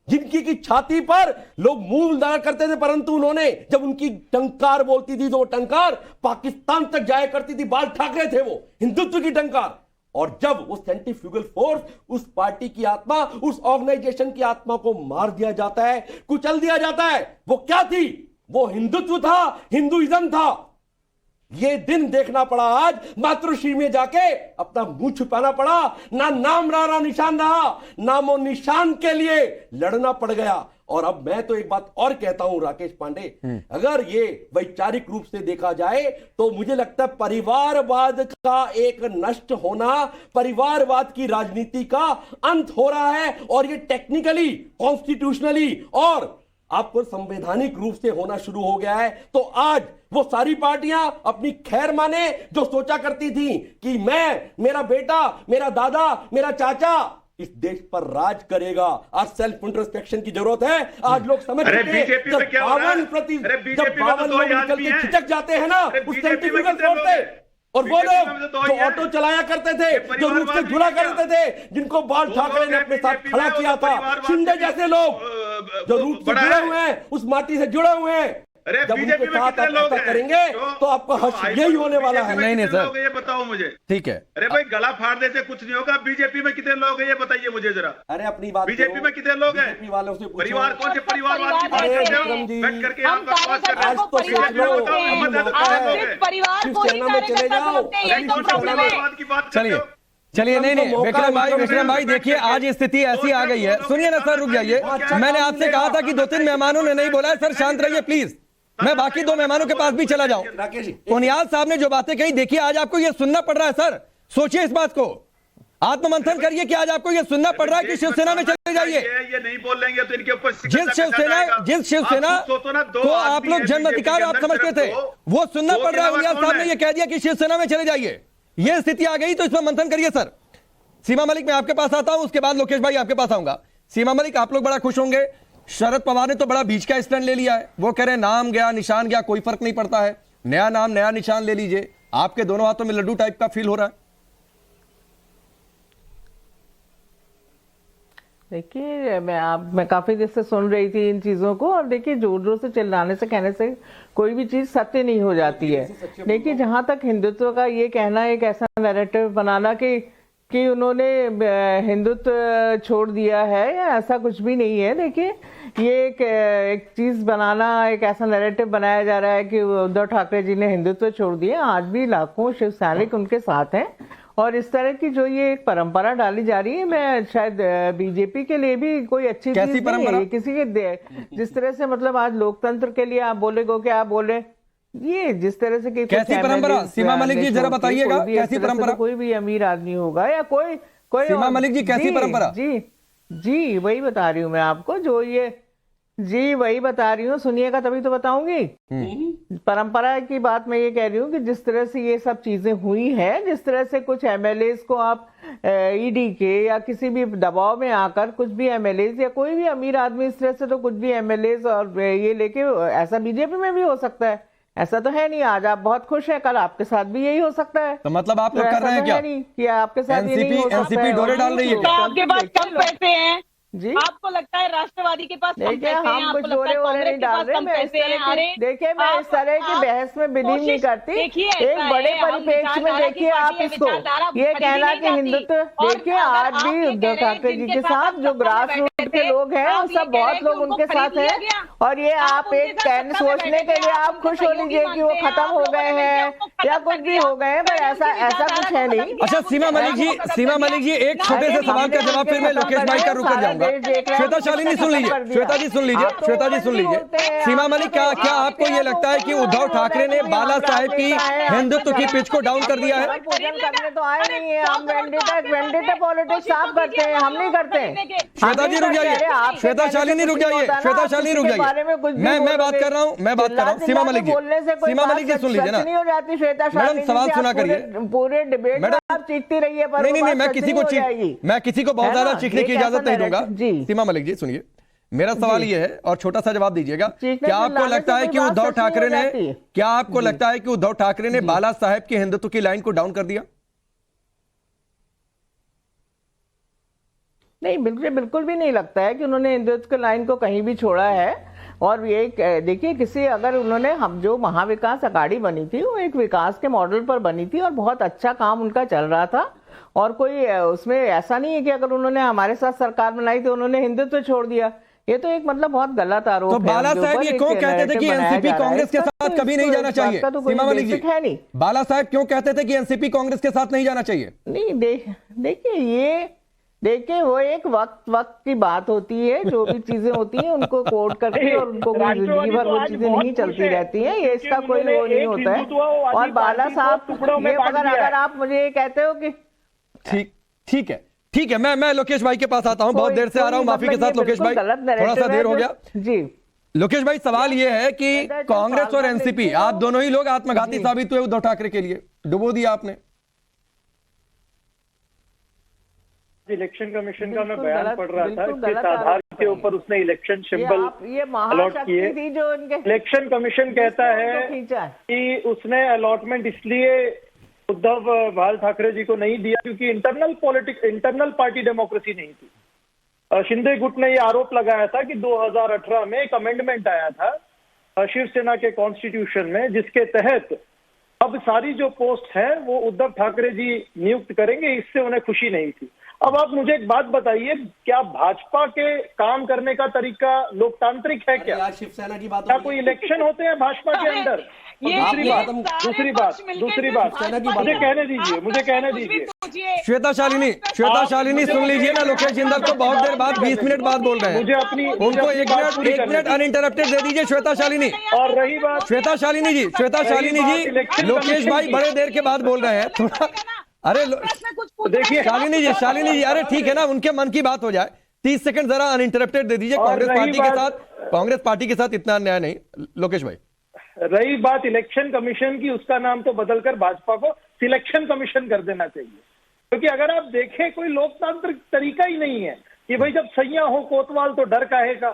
जिनकी की छाती पर लोग मुंह दार करते थे, परंतु उन्होंने जब उनकी टंकार बोलती थी तो वो टंकार पाकिस्तान तक जाया करती थी। बाल ठाकरे थे वो, हिंदुत्व की टंकार। और जब वो सेंट्रीफ्यूगल फोर्स, उस पार्टी की आत्मा, उस ऑर्गेनाइजेशन की आत्मा को मार दिया जाता है, कुचल दिया जाता है, वो क्या थी? वो हिंदुत्व था, हिंदुइज्म था। ये दिन देखना पड़ा आज, मातृश्री में जाके अपना मुंह छुपाना पड़ा, ना नाम रहा ना निशान रहा, नामो निशान के लिए लड़ना पड़ गया। और अब मैं तो एक बात और कहता हूं राकेश पांडे, अगर ये वैचारिक रूप से देखा जाए तो मुझे लगता है परिवारवाद का एक नष्ट होना, परिवारवाद की राजनीति का अंत हो रहा है, और ये टेक्निकली, कॉन्स्टिट्यूशनली और आपको संवैधानिक रूप से होना शुरू हो गया है। तो आज वो सारी पार्टियां अपनी खैर माने जो सोचा करती थी कि मैं, मेरा बेटा, मेरा दादा, मेरा चाचा इस देश पर राज करेगा। आज सेल्फ इंट्रोस्पेक्शन की जरूरत है। आज लोग समझ चुके हैं, जब 52 लोग निकल के खिचक जाते हैं ना उस सेंट्रीफ्यूगल फोर्स से, और वो लोग जो ऑटो चलाया करते थे, जो रूप से जुड़ा करते थे, जिनको बाल ठाकरे ने अपने साथ खड़ा किया था, शिंदे जैसे लोग जो रूप से जुड़े हुए हैं, उस माटी से जुड़े हुए हैं, जब उनके साथ आप ऐसा करेंगे तो आपका हर्ष यही होने वाला है। नहीं सर, ये बताओ मुझे। ठीक है, अरे भाई गला फाड़ देते कुछ नहीं होगा। बीजेपी में कितने लोग हैं ये बताइए मुझे जरा। अरे अपनी बात, बीजेपी में कितने लोग हैं? वालों से परिवार, कौन से परिवारवाद की बात करते हो? बैठ करके आप बकवास कर रहे हो। परिवार को ही कार्यकर्ता बोलते हैं, यही तो प्रॉब्लम है। चलिए नहीं विक्रम भाई देखिए, आज स्थिति ऐसी आ गई है। सुनिए ना सर, रुक जाइए, मैंने आपसे कहा था कि 2-3 मेहमानों ने नहीं बोला है। सर शांत रहिए प्लीज, मैं बाकी 2 मेहमानों के पास भी चला जाऊं। उनियाल साहब ने जो बातें कही, देखिए आज आपको ये सुनना पड़ रहा है। सर सोचिए इस बात को, आत्ममंथन करिए कि आज आपको ये सुनना पड़ रहा है कि शिवसेना में चले जाइए। ये नहीं बोलेंगे तो इनके ऊपर जिस शिवसेना को आप लोग जन्म अधिकार आप समझते थे, वो सुनना पड़ रहा है। उनियाल साहब ने ये कह दिया कि शिवसेना में चले जाइए। ये स्थिति आ गई तो इसमें मंथन करिए। सर सीमा मलिक मैं आपके पास आता हूं, उसके बाद लोकेश भाई आपके पास आऊंगा। सीमा मलिक, आप लोग बड़ा खुश होंगे, शरद पवार ने तो बड़ा बीच का स्टैंड ले लिया है। वो कह रहे हैं नाम गया, निशान गया, कोई फर्क नहीं पड़ता है, नया नाम नया निशान ले लीजिए। आपके दोनों हाथों में लड्डू टाइप का फील हो रहा है? देखिए मैं काफी देर से सुन रही थी इन चीजों को, और देखिए जोर जोर से चिल्लाने से कहने से कोई भी चीज सत्य नहीं हो जाती है। देखिए जहां तक हिंदुत्व का ये कहना, एक ऐसा नैरेटिव बनाना कि उन्होंने हिंदुत्व छोड़ दिया है, या ऐसा कुछ भी नहीं है। देखिए ये एक चीज बनाना, एक ऐसा नैरेटिव बनाया जा रहा है कि उद्धव ठाकरे जी ने हिंदुत्व छोड़ दिया। आज भी लाखों शिव सैनिक उनके साथ हैं, और इस तरह की जो ये एक परंपरा डाली जा रही है, मैं शायद बीजेपी के लिए भी कोई अच्छी चीज नहीं है किसी के। जिस तरह से मतलब आज लोकतंत्र के लिए आप बोलेगो कि आप बोले, ये जिस तरह से कैसी परंपरा, सीमा मलिक जी जरा बताइएगा कैसी परंपरा? कोई भी अमीर आदमी होगा या कोई सीमा मलिक जी कैसी परंपरा? जी वही बता रही हूँ मैं आपको, जो ये जी वही बता रही हूँ, सुनिएगा तभी तो बताऊंगी। परंपरा की बात मैं ये कह रही हूँ कि जिस तरह से ये सब चीजें हुई हैं, जिस तरह से कुछ एमएलए को आप ईडी के या किसी भी दबाव में आकर कुछ भी एमएलए या कोई भी अमीर आदमी इस तरह से तो कुछ भी एमएलए और ये लेके, ऐसा बीजेपी में भी हो सकता है, ऐसा तो है नहीं। आज आप बहुत खुश हैं, कल आपके साथ भी यही हो सकता है। तो मतलब आप लोग कर रहे हैं क्या? नहीं कि आपके साथ एनसीपी डोरे डाल रही है? आपके पास कम पैसे हैं जी? आपको लगता है राष्ट्रवादी के पास कम पैसे हैं? हम कुछ डोरे वोरे नहीं डाल रहे। देखिए मैं इस तरह की बहस में बिलीव नहीं करती। एक बड़े परिप्रेक्ष्य में देखिए आप इसको, ये कहना कि हिंदुत्व, देखिए आज भी उद्धव ठाकरे जी के साथ जो ग्रास रूट के लोग हैं, वो सब बहुत लोग उनके साथ हैं, और ये आप एक सोचने के लिए आप खुश हो लीजिए कि वो खत्म हो गए हैं या कुछ भी हो गए हैं, पर ऐसा कुछ है नहीं। अच्छा सीमा मलिक जी एक छोटे से सवाल का जवाब, फिर मैं लोकेश भाई का रुक कर जाऊंगा। श्वेता शालिनी सुन लीजिए, श्वेता जी सुन लीजिए। सीमा मलिक, क्या आपको ये लगता है कि उद्धव ठाकरे ने बाला साहेब की हिंदुत्व की पिच को डाउन कर दिया है? पूजन करने तो आए नहीं है, हम वेंडिटा पॉलिटिक्स आप करते हैं, हम नहीं करते। श्वेता जी रुक जाइए, श्वेता शालिनी रुक जाइए, मैं बात कर रहा हूँ। सीमा मलिक जी सुन लीजिए ना, मैडम सवाल सुना करिए। पूरे डिबेट में आप चीखती रही है, नहीं मैं किसी को बहुत ज्यादा चीखने की इजाजत नहीं दूंगा। सीमा मलिक जी सुनिए, मेरा सवाल ये है और छोटा सा जवाब दीजिएगा। क्या आपको लगता है कि उद्धव ठाकरे ने बाला साहेब के हिंदुत्व की लाइन को डाउन कर दिया? नहीं, बिल्कुल भी नहीं लगता है कि उन्होंने हिंदुत्व की लाइन को कहीं भी छोड़ा है। और ये देखिए अगर उन्होंने, हम जो महाविकास अघाड़ी बनी थी वो एक विकास के मॉडल पर बनी थी और बहुत अच्छा काम उनका चल रहा था, और कोई उसमें ऐसा नहीं है कि अगर उन्होंने हमारे साथ सरकार बनाई तो उन्होंने हिंदुत्व छोड़ दिया। ये तो एक मतलब बहुत गलत आरोप है। तो बाला साहब ये क्यों कहते थे कि एनसीपी कांग्रेस के साथ कभी नहीं जाना चाहिए? सीमा मलिक जी है नहीं, बाला साहब क्यों कहते थे कि एनसीपी कांग्रेस के साथ नहीं जाना चाहिए? नहीं, देखिए वो एक वक्त की बात होती है, जो भी चीजें होती हैं उनको कोट करके और उनको जिंदगी भर वो चीजें नहीं चलती रहती हैं, ये इसका कोई वो नहीं होता है। और बाला साहब ये अगर आप मुझे ये कहते हो कि ठीक है, मैं लोकेश भाई के पास आता हूं, बहुत देर से आ रहा हूं, माफी के साथ लोकेश भाई, थोड़ा सा देर हो गया जी। लोकेश भाई सवाल ये है कि कांग्रेस और एनसीपी, आप दोनों ही लोग आत्मघाती साबित हुए उद्धव ठाकरे के लिए, डुबो दिया आपने। इलेक्शन कमीशन का मैं बयान पढ़ रहा था, किस आधार के ऊपर उसने इलेक्शन सिंबल अलॉट किए। इलेक्शन कमीशन कहता है कि उसने अलॉटमेंट इसलिए उद्धव बाल ठाकरे जी को नहीं दिया क्योंकि इंटरनल पार्टी डेमोक्रेसी नहीं थी। शिंदे गुट ने ये आरोप लगाया था कि 2018 में एक अमेंडमेंट आया था शिवसेना के कॉन्स्टिट्यूशन में, जिसके तहत अब सारी जो पोस्ट है वो उद्धव ठाकरे जी नियुक्त करेंगे, इससे उन्हें खुशी नहीं थी। अब आप मुझे एक बात बताइए, क्या भाजपा के काम करने का तरीका लोकतांत्रिक है क्या? शिवसेना की बात, क्या कोई इलेक्शन होते हैं भाजपा के अंदर? दूसरी बात मुझे कहने दीजिए। श्वेता शालिनी सुन लीजिए ना, लोकेश जिंदल को बहुत देर बाद 20 मिनट बाद बोल रहे हैं, मुझे अपनी उनको एक मिनट अनइंटरप्टेड दे दीजिए। श्वेता शालिनी, और रही बात श्वेता शालिनी जी, लोकेश भाई बड़े देर के बाद बोल रहे हैं, थोड़ा अरे देखिए शालिनी जी अरे ठीक है ना, उनके मन की बात हो जाए, 30 सेकंड जरा अनइंटरप्टेड दे दीजिए। कांग्रेस पार्टी के साथ इतना अन्याय नहीं। लोकेश भाई, रही बात इलेक्शन कमीशन की, उसका नाम तो बदलकर भाजपा को सिलेक्शन कमीशन कर देना चाहिए, क्योंकि अगर आप देखें कोई लोकतांत्रिक तरीका ही नहीं है कि भाई जब सैया हो कोतवाल तो डर काहेगा।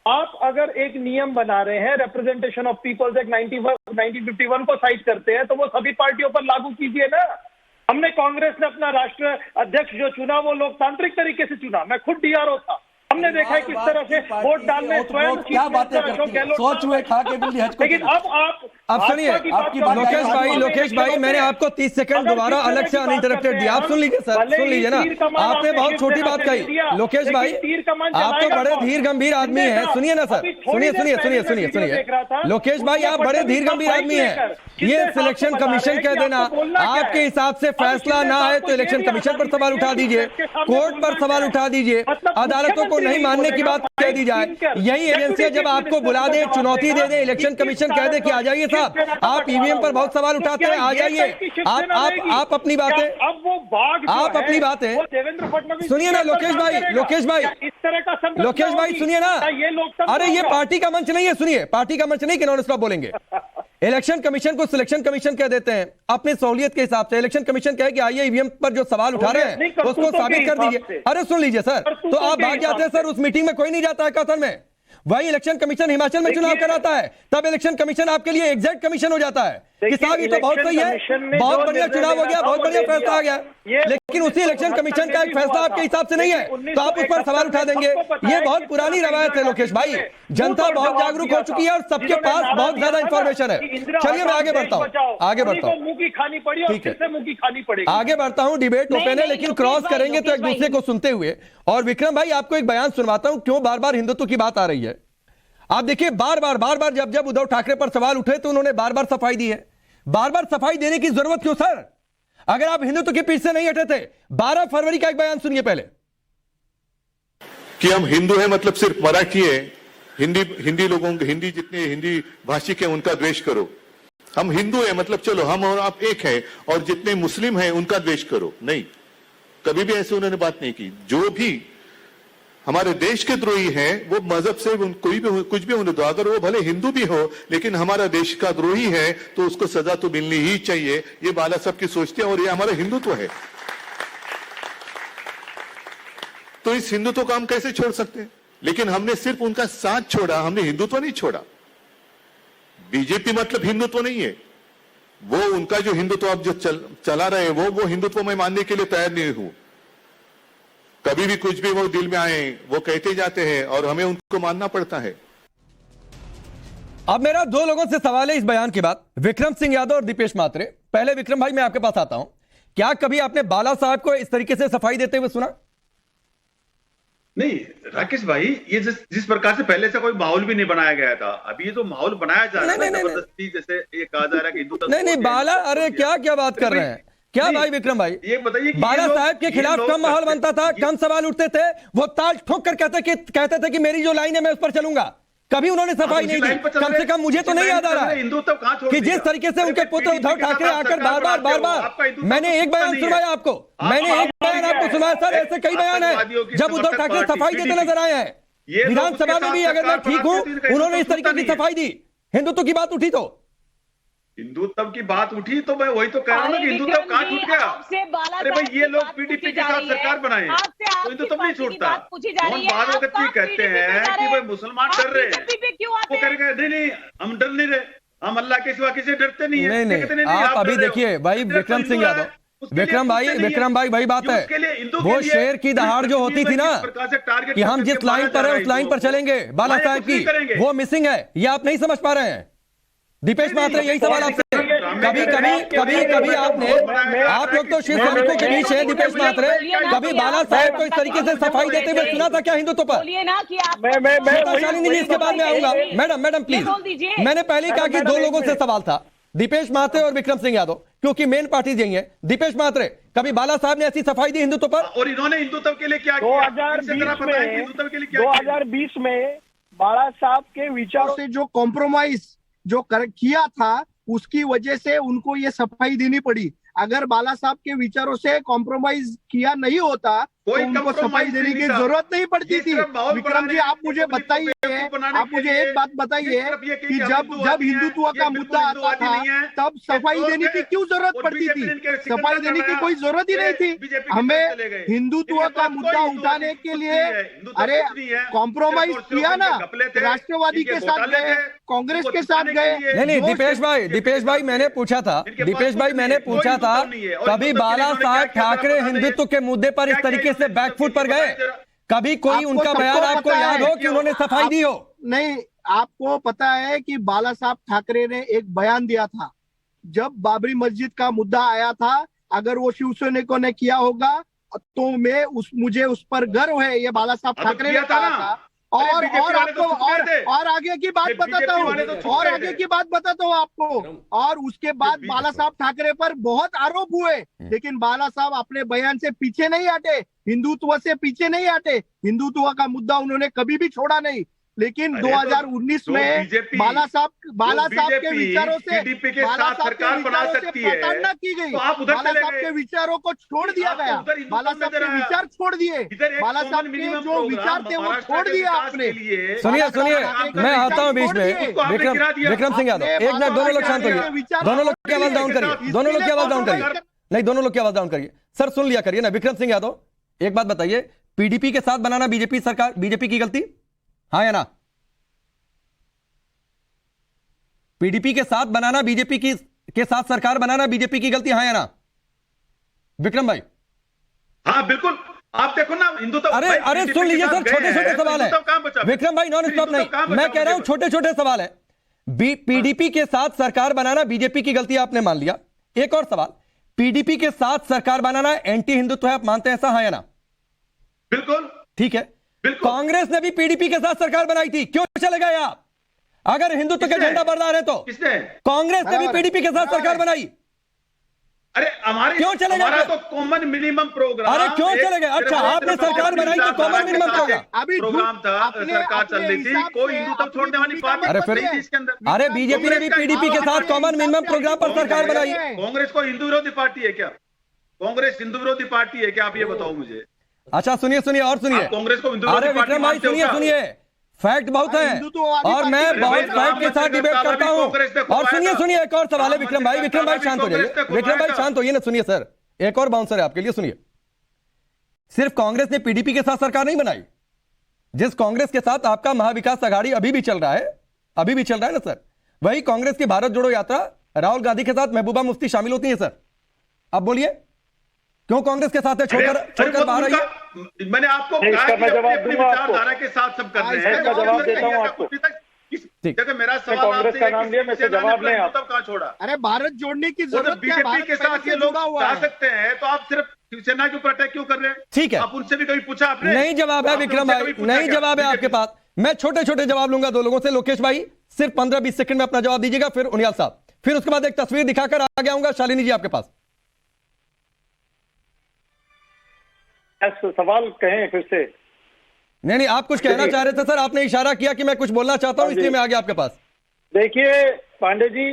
आप अगर एक नियम बना रहे हैं, रिप्रेजेंटेशन ऑफ पीपल्स एक्ट 1951 को साइट करते हैं, तो वो सभी पार्टियों पर लागू कीजिए ना। हमने कांग्रेस ने अपना राष्ट्रीय अध्यक्ष जो चुना वो लोकतांत्रिक तरीके से चुना। मैं खुद डीआरओ था। हमने देखा है किस तरह से वोट डालने स्वयं क्या बातें करती हैं? सोच हुए खा के बिल्ली हज को। लेकिन अब सुनिए लोकेश भाई मैंने आपको 30 सेकंड दोबारा अलग से अनइंटरप्टेड दिया। आप सुन लीजिए सर, सुन लीजिए ना, आपने बहुत छोटी बात कही। लोकेश भाई आप तो बड़े धीर गंभीर आदमी हैं। सुनिए ना सर, सुनिए लोकेश भाई आप बड़े धीर गंभीर आदमी हैं। ये सिलेक्शन कमीशन कह देना, आपके हिसाब से फैसला ना आए तो इलेक्शन कमीशन पर सवाल उठा दीजिए, कोर्ट पर सवाल उठा दीजिए, अदालतों को नहीं मानने की बात कह दी जाए। यही एजेंसियां जब आपको बुला दे, चुनौती दे दे, इलेक्शन कमीशन कह दे कि आ जाइए साहब, आप ईवीएम पर बहुत सवाल उठाते हैं, आ जाइए। आप अपनी बातें, आप अपनी बातें सुनिए ना लोकेश भाई सुनिए ना। अरे ये पार्टी का मंच नहीं है, सुनिए, पार्टी का मंच नहीं कि नॉन स्टॉप बोलेंगे। इलेक्शन कमीशन को सिलेक्शन कमीशन कह देते हैं अपनी सहूलियत के हिसाब से। इलेक्शन कमीशन कहे कि आइए ईवीएम पर जो सवाल उठा रहे हैं उसको साबित कर दीजिए। अरे सुन लीजिए सर, तो आप भाग जाते हैं सर, उस मीटिंग में कोई नहीं जाता है कौथल में। वही इलेक्शन कमीशन हिमाचल में चुनाव कराता है, तब इलेक्शन कमीशन आपके लिए एग्जैक्ट कमीशन हो जाता है कि साहब ये तो बहुत सही है, बहुत बढ़िया चुनाव हो गया, बहुत बढ़िया फैसला आ गया। लेकिन उसी इलेक्शन कमीशन का एक फैसला आपके हिसाब से नहीं है तो आप उस पर सवाल उठा देंगे। ये बहुत पुरानी रवायत है लोकेश भाई। जनता बहुत जागरूक हो चुकी है और सबके पास बहुत ज्यादा इंफॉर्मेशन है। चलिए मैं आगे बढ़ता हूँ, ठीक है, आगे बढ़ता हूँ। डिबेट ओपन है लेकिन क्रॉस करेंगे तो एक दूसरे को सुनते हुए। और विक्रम भाई आपको एक बयान सुनवाता हूं क्यों बार बार हिंदुत्व की बात आ रही है। आप देखिए बार बार जब उद्धव ठाकरे पर सवाल उठे तो उन्होंने बार बार सफाई दी है। बार बार सफाई देने की जरूरत क्यों सर? अगर आप हिंदुत्व के पीछे नहीं हटे थे। 12 फरवरी का एक बयान सुनिए पहले कि हम हिंदू हैं मतलब सिर्फ मराठी है, हिंदी लोगों हिंदी जितने हिंदी भाषिक हैं उनका द्वेष करो। हम हिंदू हैं मतलब चलो हम और आप एक हैं और जितने मुस्लिम हैं उनका द्वेष करो। नहीं, कभी भी ऐसे उन्होंने बात नहीं की। जो भी हमारे देश के द्रोही हैं वो मजहब से कोई भी कुछ भी होने दो, अगर वो भले हिंदू भी हो लेकिन हमारा देश का द्रोही है तो उसको सजा तो मिलनी ही चाहिए। ये बाला साहब की सोचते हैं और ये हमारा हिंदुत्व है। तो इस हिंदुत्व को हम कैसे छोड़ सकते हैं? लेकिन हमने सिर्फ उनका साथ छोड़ा, हमने हिंदुत्व नहीं छोड़ा। बीजेपी मतलब हिंदुत्व नहीं है। वो उनका जो हिंदुत्व अब जो चला रहे हैं वो हिंदुत्व मैं मानने के लिए तैयार नहीं हूं। कभी भी कुछ भी वो दिल में आए वो कहते जाते हैं और हमें उनको मानना पड़ता है। अब मेरा दो लोगों से सवाल है इस बयान के बाद, विक्रम सिंह यादव और दीपेश मात्रे। पहले विक्रम भाई मैं आपके पास आता हूं, क्या कभी आपने बाला साहब को इस तरीके से सफाई देते हुए सुना? नहीं राकेश भाई, ये जिस प्रकार से पहले से कोई माहौल भी नहीं बनाया गया था, अभी ये जो माहौल बनाया जा रहा है जबरदस्ती, जैसे ये कहा जा रहा है कि हिंदू नहीं बाला, अरे क्या बात कर रहे हैं क्या भाई विक्रम भाई? ये बताइए बाला साहब के खिलाफ कम माहौल बनता था, कम सवाल उठते थे, वो ताल ठोक कर कहते थे कि मेरी जो लाइन है मैं उस पर चलूंगा। कभी उन्होंने सफाई नहीं दी। कम से कम मुझे तो नहीं याद आ रहा है कि जिस तरीके से उनके पुत्र उद्धव ठाकरे आकर बार मैंने एक बयान सुनाया आपको, मैंने एक बयान आपको सुनाया सर, ऐसे कई बयान है जब उद्धव ठाकरे सफाई देते नजर आए हैं। विधानसभा में भी अगर मैं ठीक हूं उन्होंने इस तरीके की सफाई दी। हिंदुत्व की बात उठी तो हिंदुत्व की बात उठी तो मैं वही तो कह रहा हूँ कि हिंदुत्व कहाँ छूट गया? अरे भाई ये लोग पीडीपी के साथ सरकार बनाए तो हिंदुत्व नहीं छूटता। मोहन भागवत जी कहते हैं कि भाई मुसलमान डर रहे हैं, वो करेंगे नहीं हम डर नहीं रहे, हम अल्लाह के सिवा किसी डरते नहीं है। नहीं आप अभी देखिए भाई विक्रम सिंह यादव, विक्रम भाई वही बात है, वो शेर की दहाड़ जो होती थी ना कि हम जिस लाइन पर है उस लाइन पर चलेंगे बाला साहब की, वो मिसिंग है। ये आप नहीं समझ पा रहे हैं। दीपेश मात्रे यही सवाल आपसे, कभी आपने, आप लोग तो शिव सैनिकों के बीच है दीपेश मात्रे, कभी बाला साहब को इस तरीके से सफाई देते हुए सुना था क्या हिंदुत्व पर? शालिनी जी इसके बाद में आऊंगा। मैडम प्लीज, मैंने पहले कहा कि दो लोगों से सवाल था, दीपेश मात्रे और विक्रम सिंह यादव, क्योंकि मेन पार्टी यही है। दीपेश मात्रे, कभी बाला साहब ने ऐसी सफाई दी हिंदुत्व पर? और इन्होंने हिंदुत्व के लिए क्या किया? 2020 में बाला साहब के विचारों से जो कॉम्प्रोमाइज जो किया था उसकी वजह से उनको ये सफाई देनी पड़ी। अगर बाला साहब के विचारों से कॉम्प्रोमाइज किया नहीं होता तो उनको सफाई देने की जरूरत नहीं पड़ती थी। विक्रम जी, आप मुझे बताइए, आप मुझे एक बात बताइए कि जब हिंदुत्व का मुद्दा आता था तब सफाई देने की क्यों जरूरत पड़ती थी? सफाई देने की कोई जरूरत ही नहीं थी। हमें हिंदुत्व का मुद्दा उठाने के लिए अरे कॉम्प्रोमाइज किया ना, राष्ट्रवादी के साथ गए, कांग्रेस के साथ गए। नहीं, दीपेश भाई मैंने पूछा था, कभी बाला साहब ठाकरे हिंदुत्व के मुद्दे पर इस तरीके से बैकफुट पर गए? कभी कोई उनका बयान आपको याद हो कि उन्होंने सफाई दी हो? नहीं, आपको पता है कि बाला साहब ठाकरे ने एक बयान दिया था जब बाबरी मस्जिद का मुद्दा आया था, अगर वो शिवसैनिकों ने किया होगा तो मुझे उस पर गर्व है, ये बाला साहब ठाकरे ने कहा था। और आपको और आगे की बात बताता हूँ, आपको। और उसके बाद बाला साहब ठाकरे पर बहुत आरोप हुए, लेकिन बाला साहब अपने बयान से पीछे नहीं हटे, हिंदुत्व से पीछे नहीं हटे। हिंदुत्व का मुद्दा उन्होंने कभी भी छोड़ा नहीं। लेकिन 2019 में बाला साहब के विचारों से प्रताड़ना की गई, बाला साहब के विचारों को छोड़ दिया गया, बाला साहब के विचार छोड़ दिए, बाला साहब के जो विचार थे वो छोड़ दिए आपने। सुनिए, मैं आता हूं बीच में। विक्रम सिंह यादव, एक मिनट, दोनों लोग शांत होइए, दोनों लोग की आवाज डाउन करिए, नहीं, दोनों लोग की आवाज डाउन करिए। सर सुन लिया करिए ना। विक्रम सिंह यादव, एक बात बताइए, पीडीपी के साथ बनाना बीजेपी सरकार, बीजेपी की गलती, हाँ या ना? पीडीपी के साथ बनाना, बीजेपी के साथ सरकार बनाना बीजेपी की गलती, हाँ या ना? विक्रम भाई। हाँ बिल्कुल, आप देखो ना हिंदुत्व। अरे सुन लीजिए सर, छोटे छोटे सवाल है विक्रम भाई, नॉन स्टॉप नहीं, मैं कह रहा हूं छोटे छोटे सवाल है। पीडीपी के साथ सरकार बनाना बीजेपी की गलती आपने मान लिया। एक और सवाल, पीडीपी के साथ सरकार बनाना एंटी हिंदुत्व है, आप मानते हैं ऐसा, हाँ या ना? बिल्कुल ठीक है। कांग्रेस ने भी पीडीपी के साथ सरकार बनाई थी, क्यों चले गए आप? अगर हिंदुत्व के झंडा बरदार है तो कांग्रेस ने भी पीडीपी के साथ सरकार बनाई, अरे हमारे क्यों चले गए? तो कॉमन मिनिमम प्रोग्राम। अरे क्यों चले गए? अच्छा, आपने सरकार बनाई तो कॉमन मिनिमम प्रोग्राम था, सरकार चल रही थी, कोई हिंदुत्व छोड़ने वाली बात अरे फिर इसके अंदर। अरे बीजेपी ने भी पीडीपी के साथ कॉमन मिनिमम प्रोग्राम पर सरकार बनाई। कांग्रेस को हिंदू विरोधी पार्टी है क्या? कांग्रेस हिंदू विरोधी पार्टी है क्या? आप ये बताओ मुझे। अच्छा सुनिए और सुनिए, कांग्रेस को हिंदू अरे विक्रम भाई सुनिए, फैक्ट बहुत है और मैं बहुत फैक्ट के साथ डिबेट करता हूं। और सुनिए एक और सवाल है विक्रम भाई शांत हो जाइए, विक्रम भाई शांत होइए ना। सुनिए सर, एक और बाउंसर है आपके लिए, सुनिए। सिर्फ कांग्रेस ने पीडीपी के साथ सरकार नहीं बनाई, जिस कांग्रेस के साथ आपका महाविकास अघाड़ी अभी भी चल रहा है ना सर, वही कांग्रेस की भारत जोड़ो यात्रा राहुल गांधी के साथ महबूबा मुफ्ती शामिल होती है सर। अब बोलिए क्यों कांग्रेस के साथ है, छोड़कर बाहर आइए। मैंने आपको कहा कि अपनी विचारधारा के साथ सब कर रहे हैं। जवाब देता हूं आपको। जैसे मेरा सवाल कांग्रेस का नाम लिया, मैं से जवाब नहीं। तब कहां छोड़ा? अरे भारत जोड़ने की जरूरत क्या है? बीजेपी के साथ ये लोग जा सकते हैं, तो आप सिर्फ शिवसेना के ऊपर अटैक क्यों कर रहे हैं? ठीक है, आप उनसे भी कभी पूछा आपने? नहीं जवाब है विक्रम भाई, नहीं जवाब है आपके पास। मैं छोटे छोटे जवाब लूंगा दो लोगों से। लोकेश भाई सिर्फ 15-20 सेकंड में अपना जवाब दीजिएगा, फिर उनियाल साहब, फिर उसके बाद एक तस्वीर दिखाकर आगे आऊंगा। शालिनी जी आपके पास सवाल कहें फिर से। नहीं, आप कुछ कहना चाह रहे थे सर, आपने इशारा किया कि मैं कुछ बोलना चाहता हूं, इसलिए मैं आ गया आपके पास। देखिए पांडे जी,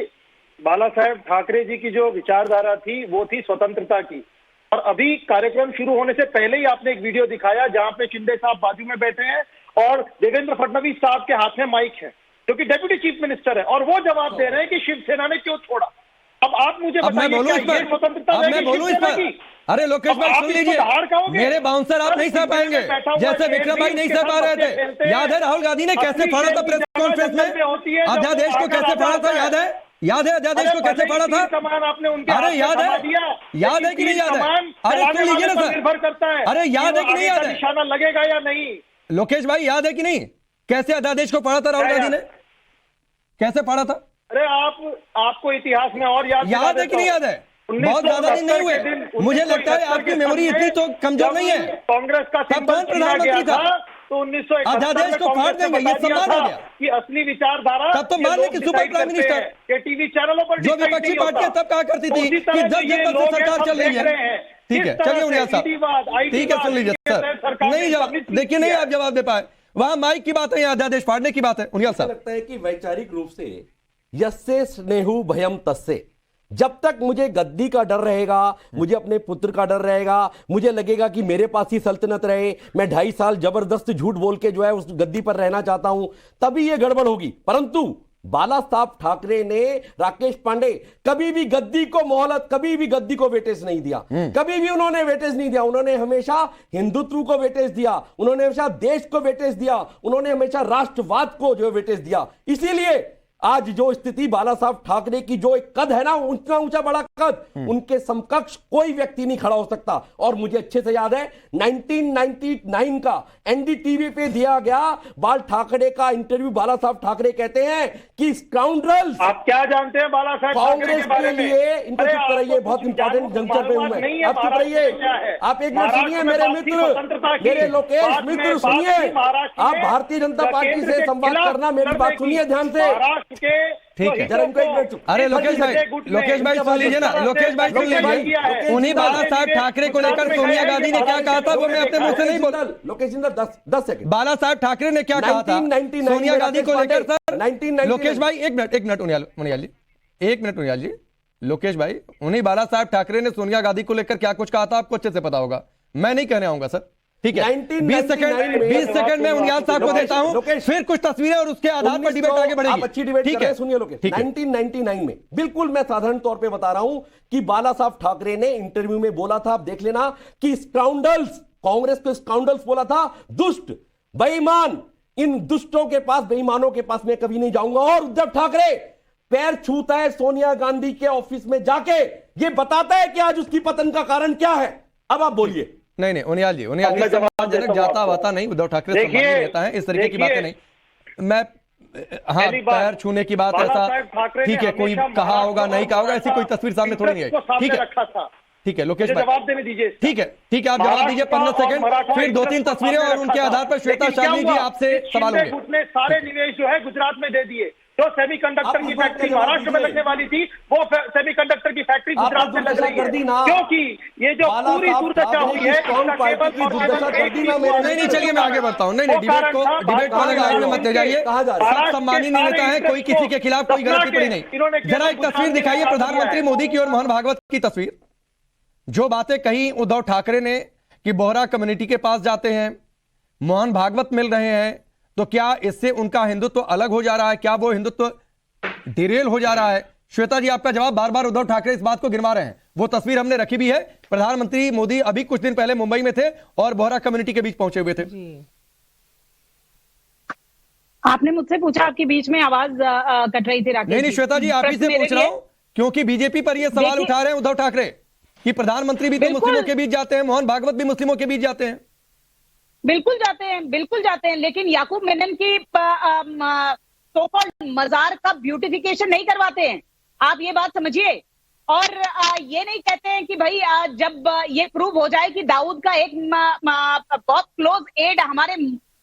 बाला साहेब ठाकरे जी की जो विचारधारा थी वो थी स्वतंत्रता की। और अभी कार्यक्रम शुरू होने से पहले ही आपने एक वीडियो दिखाया जहां पे शिंदे साहब बाजू में बैठे हैं और देवेंद्र फडणवीस साहब के हाथ में माइक है, जो कि डेप्यूटी चीफ मिनिस्टर है, और वो जवाब दे रहे हैं कि शिवसेना ने क्यों छोड़ा। अब आप मुझे बताइए, मैं बोलूं इस पर? अरे लोकेश भाई सुन लीजिए, मेरे बाउंसर आप नहीं सह पाएंगे, जैसे विक्रम भाई नहीं सह पा रहे थे। याद है राहुल गांधी ने कैसे फाड़ा था प्रेस कॉन्फ्रेंस में? अध्यादेश को कैसे फाड़ा था, याद है अध्यादेश को कैसे फाड़ा था? अरे याद है कि नहीं याद है? अरे सुन लीजिए ना सर, अरे याद है कि नहीं याद है? निशाना लगेगा या नहीं? लोकेश भाई याद है कि नहीं कैसे अध्यादेश को फाड़ा था राहुल गांधी ने? कैसे फाड़ा था? अरे आपको इतिहास में और याद है कि नहीं याद है? बहुत ज्यादा दिन नहीं हुए, मुझे लगता है आपकी मेमोरी इतनी तो कमजोर नहीं है। कांग्रेस का तब कौन प्रधानमंत्री था? तो 1971 अध्यादेश को फाड़ देंगे, ये सम्मान हो गया कि असली विचारधारा। तब तो मान लें कि सुपर प्राइम मिनिस्टर के टीवी चैनलों पर जो विपक्षी पार्टियां तब कहा करती थी कि 10 जनपद से सरकार चल रही है। ठीक है, चलिए उनियाल साहब, ठीक है सुन लीजिए सर, नहीं जवाब देखिए, नहीं आप जवाब दे पाए। वहां माइक की बात है, यहाँ अध्यादेश फाड़ने की बात है। उनियाल साहब, लगता है कि वैचारिक रूप से यस्से स्नेहु भयम तस्से, जब तक मुझे गद्दी का डर रहेगा, मुझे अपने पुत्र का डर रहेगा, मुझे लगेगा कि मेरे पास ही सल्तनत रहे, मैं 2.5 साल जबरदस्त झूठ बोल के जो है उस गद्दी पर रहना चाहता हूं, तभी यह गड़बड़ होगी। परंतु बाला साहब ठाकरे ने, राकेश पांडे, कभी भी गद्दी को मोहलत, कभी भी गद्दी को वेटेज नहीं दिया, कभी भी उन्होंने वेटेज नहीं दिया। उन्होंने हमेशा हिंदुत्व को वेटेज दिया, उन्होंने हमेशा देश को वेटेज दिया, उन्होंने हमेशा राष्ट्रवाद को जो वेटेज दिया। इसीलिए आज जो स्थिति बाला साहब ठाकरे की, जो एक कद है ना, उतना ऊंचा बड़ा कद, उनके समकक्ष कोई व्यक्ति नहीं खड़ा हो सकता। और मुझे अच्छे से याद है 1999 का एनडीटीवी पे दिया गया बाल ठाकरे का इंटरव्यू। बाला साहब ठाकरे कहते हैं कि स्काउंड्रल्स, आप क्या जानते हैं बाला साहब कांग्रेस के लिए, इनको चुप कराइए, बहुत इंपॉर्टेंट जंक्शन पे हूं मैं, आप चुप रहिए, आप एक मिनट सुनिए मेरे मित्र, मेरे लोकेश मित्र सुनिए, आप भारतीय जनता पार्टी से संवाद करना, मेरी बात सुनिए ध्यान से, ठीक है। अरे लोकेश भाई सुन लीजिए ना, लोकेश भाई सुन लीजिए। उन्हीं बाला साहब ठाकरे को लेकर सोनिया गांधी ने क्या कहा था वो मैं अपने मुंह से नहीं बोला। लोकेश 10 सेकंड, बाला साहब ठाकरे ने क्या कहा था सोनिया गांधी को लेकर सर? लोकेश भाई एक मिनट मुनियाल जी, एक मिनट मुनियाल जी। लोकेश भाई, उन्हीं बाला साहब ठाकरे ने सोनिया गांधी को लेकर क्या कुछ कहा था आपको अच्छे से पता होगा, मैं नहीं कहने आऊंगा सर, ठीक है। 20 सेकंड में उनियाल साहब को देता हूं, फिर कुछ तस्वीरें और उसके आधार पर डिबेट आगे बढ़ेगी। आप अच्छी डिबेट कर रहे हैं, सुनिए लोग। 1999 में, बिल्कुल मैं साधारण तौर पे बता रहा हूं कि बाला साहब ठाकरे ने इंटरव्यू में बोला था, आप देख लेना, कि स्काउंडल्स, कांग्रेस को स्काउंडल्स बोला था, दुष्ट, बेईमान, इन दुष्टों के पास, बेईमानों के पास मैं कभी नहीं जाऊंगा। और उद्धव ठाकरे पैर छूता है सोनिया गांधी के ऑफिस में जाके, ये बताता है कि आज उसकी पतन का कारण क्या है। अब आप बोलिए। नहीं उनियाल जी सम्मानजनक जाता वाता नहीं, उद्धव ठाकरे सम्मान देता है, इस तरीके की बातें नहीं। मैं हाँ, पैर छूने की बात ऐसा ठीक है, कोई कहा होगा नहीं कहा होगा, ऐसी कोई तस्वीर सामने थोड़ी नहीं आई, ठीक है, ठीक है। लोकेश भाई जवाब देने दीजिए, ठीक है, आप जवाब दीजिए 15 सेकंड, फिर 2-3 तस्वीरें और उनके आधार पर श्वेता शालिनी जी आपसे सवाल होंगे। सारे निवेश जो है गुजरात में दे दिए, जो सेमीकंडक्टर की फैक्ट्री महाराष्ट्र में लगने वाली थी, वो सेमीकंडक्टर की फैक्ट्री गुजरात में लग रही है, क्योंकि ये जो पूरी दुर्दशा हुई है, नहीं चलिए मैं आगे बढ़ता हूँ। नहीं डिबेट को अलग लाइन में मत ले जाइए, सब सम्मानीय नेता है, कोई किसी के खिलाफ कोई गलत टिप्पणी नहीं। जरा एक तस्वीर दिखाइए प्रधानमंत्री मोदी की और मोहन भागवत की तस्वीर। जो बातें कही उद्धव ठाकरे ने कि बोहरा कम्युनिटी के पास जाते हैं, मोहन भागवत मिल रहे हैं, तो क्या इससे उनका हिंदुत्व अलग हो जा रहा है? क्या वो हिंदुत्व डिरेल हो जा रहा है? श्वेता जी आपका जवाब, बार बार उद्धव ठाकरे इस बात को गिनवा रहे हैं, वो तस्वीर हमने रखी भी है। प्रधानमंत्री मोदी अभी कुछ दिन पहले मुंबई में थे और बोहरा कम्युनिटी के बीच पहुंचे हुए थे। आपने मुझसे पूछा, आपके बीच में आवाज कट रही थी राकेश। नहीं श्वेता जी, आप ही से पूछ रहा हूं, क्योंकि बीजेपी पर यह सवाल उठा रहे हैं उद्धव ठाकरे कि प्रधानमंत्री भी तो मुस्लिमों के बीच जाते हैं, मोहन भागवत भी मुस्लिमों के बीच जाते हैं। बिल्कुल जाते हैं, लेकिन याकूब मेनन की सो कॉल्ड मजार का ब्यूटिफिकेशन नहीं करवाते हैं, आप ये बात समझिए। और ये नहीं कहते हैं कि भाई जब ये प्रूव हो जाए कि दाऊद का एक बहुत क्लोज एड हमारे,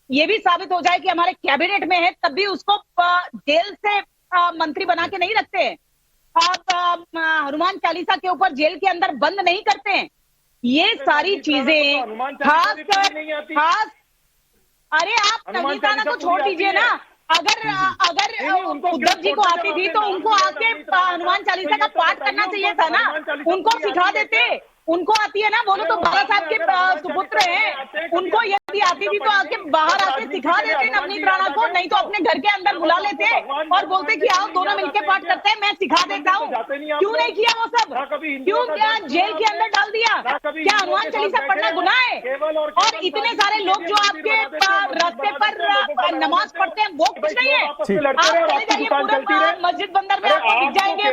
ये भी साबित हो जाए कि हमारे कैबिनेट में है, तब भी उसको जेल से मंत्री बना के नहीं रखते हैं। आप हनुमान चालीसा के ऊपर जेल के अंदर बंद नहीं करते हैं। ये सारी चीजें खास, अरे आप नवीनता को छोड़ दीजिए ना, अगर उद्धव जी को आती थी तो उनको आके हनुमान चालीसा का पाठ करना चाहिए था ना, उनको सिखा देते। उनको आती है ना, बोलो तो बाबा साहब के सुपुत्र हैं, उनको यदि आती थी तो आके बाहर आके सिखा देते नवनीत राणा को, नहीं तो अपने घर के अंदर बुला लेते और बोलते कि आओ दोनों मिलकर पाठ करते हैं, मैं सिखा देता हूँ। क्यों नहीं किया वो सब? क्यों जेल के अंदर डाल दिया? क्या हनुमान चालीसा पढ़ना गुनाह है? और इतने सारे लोग जो आपके रास्ते पर नमाज पढ़ते हैं वो कुछ नहीं है। आप चले जाइए पूरा मस्जिद बंदर में, आपको दिख जाएंगे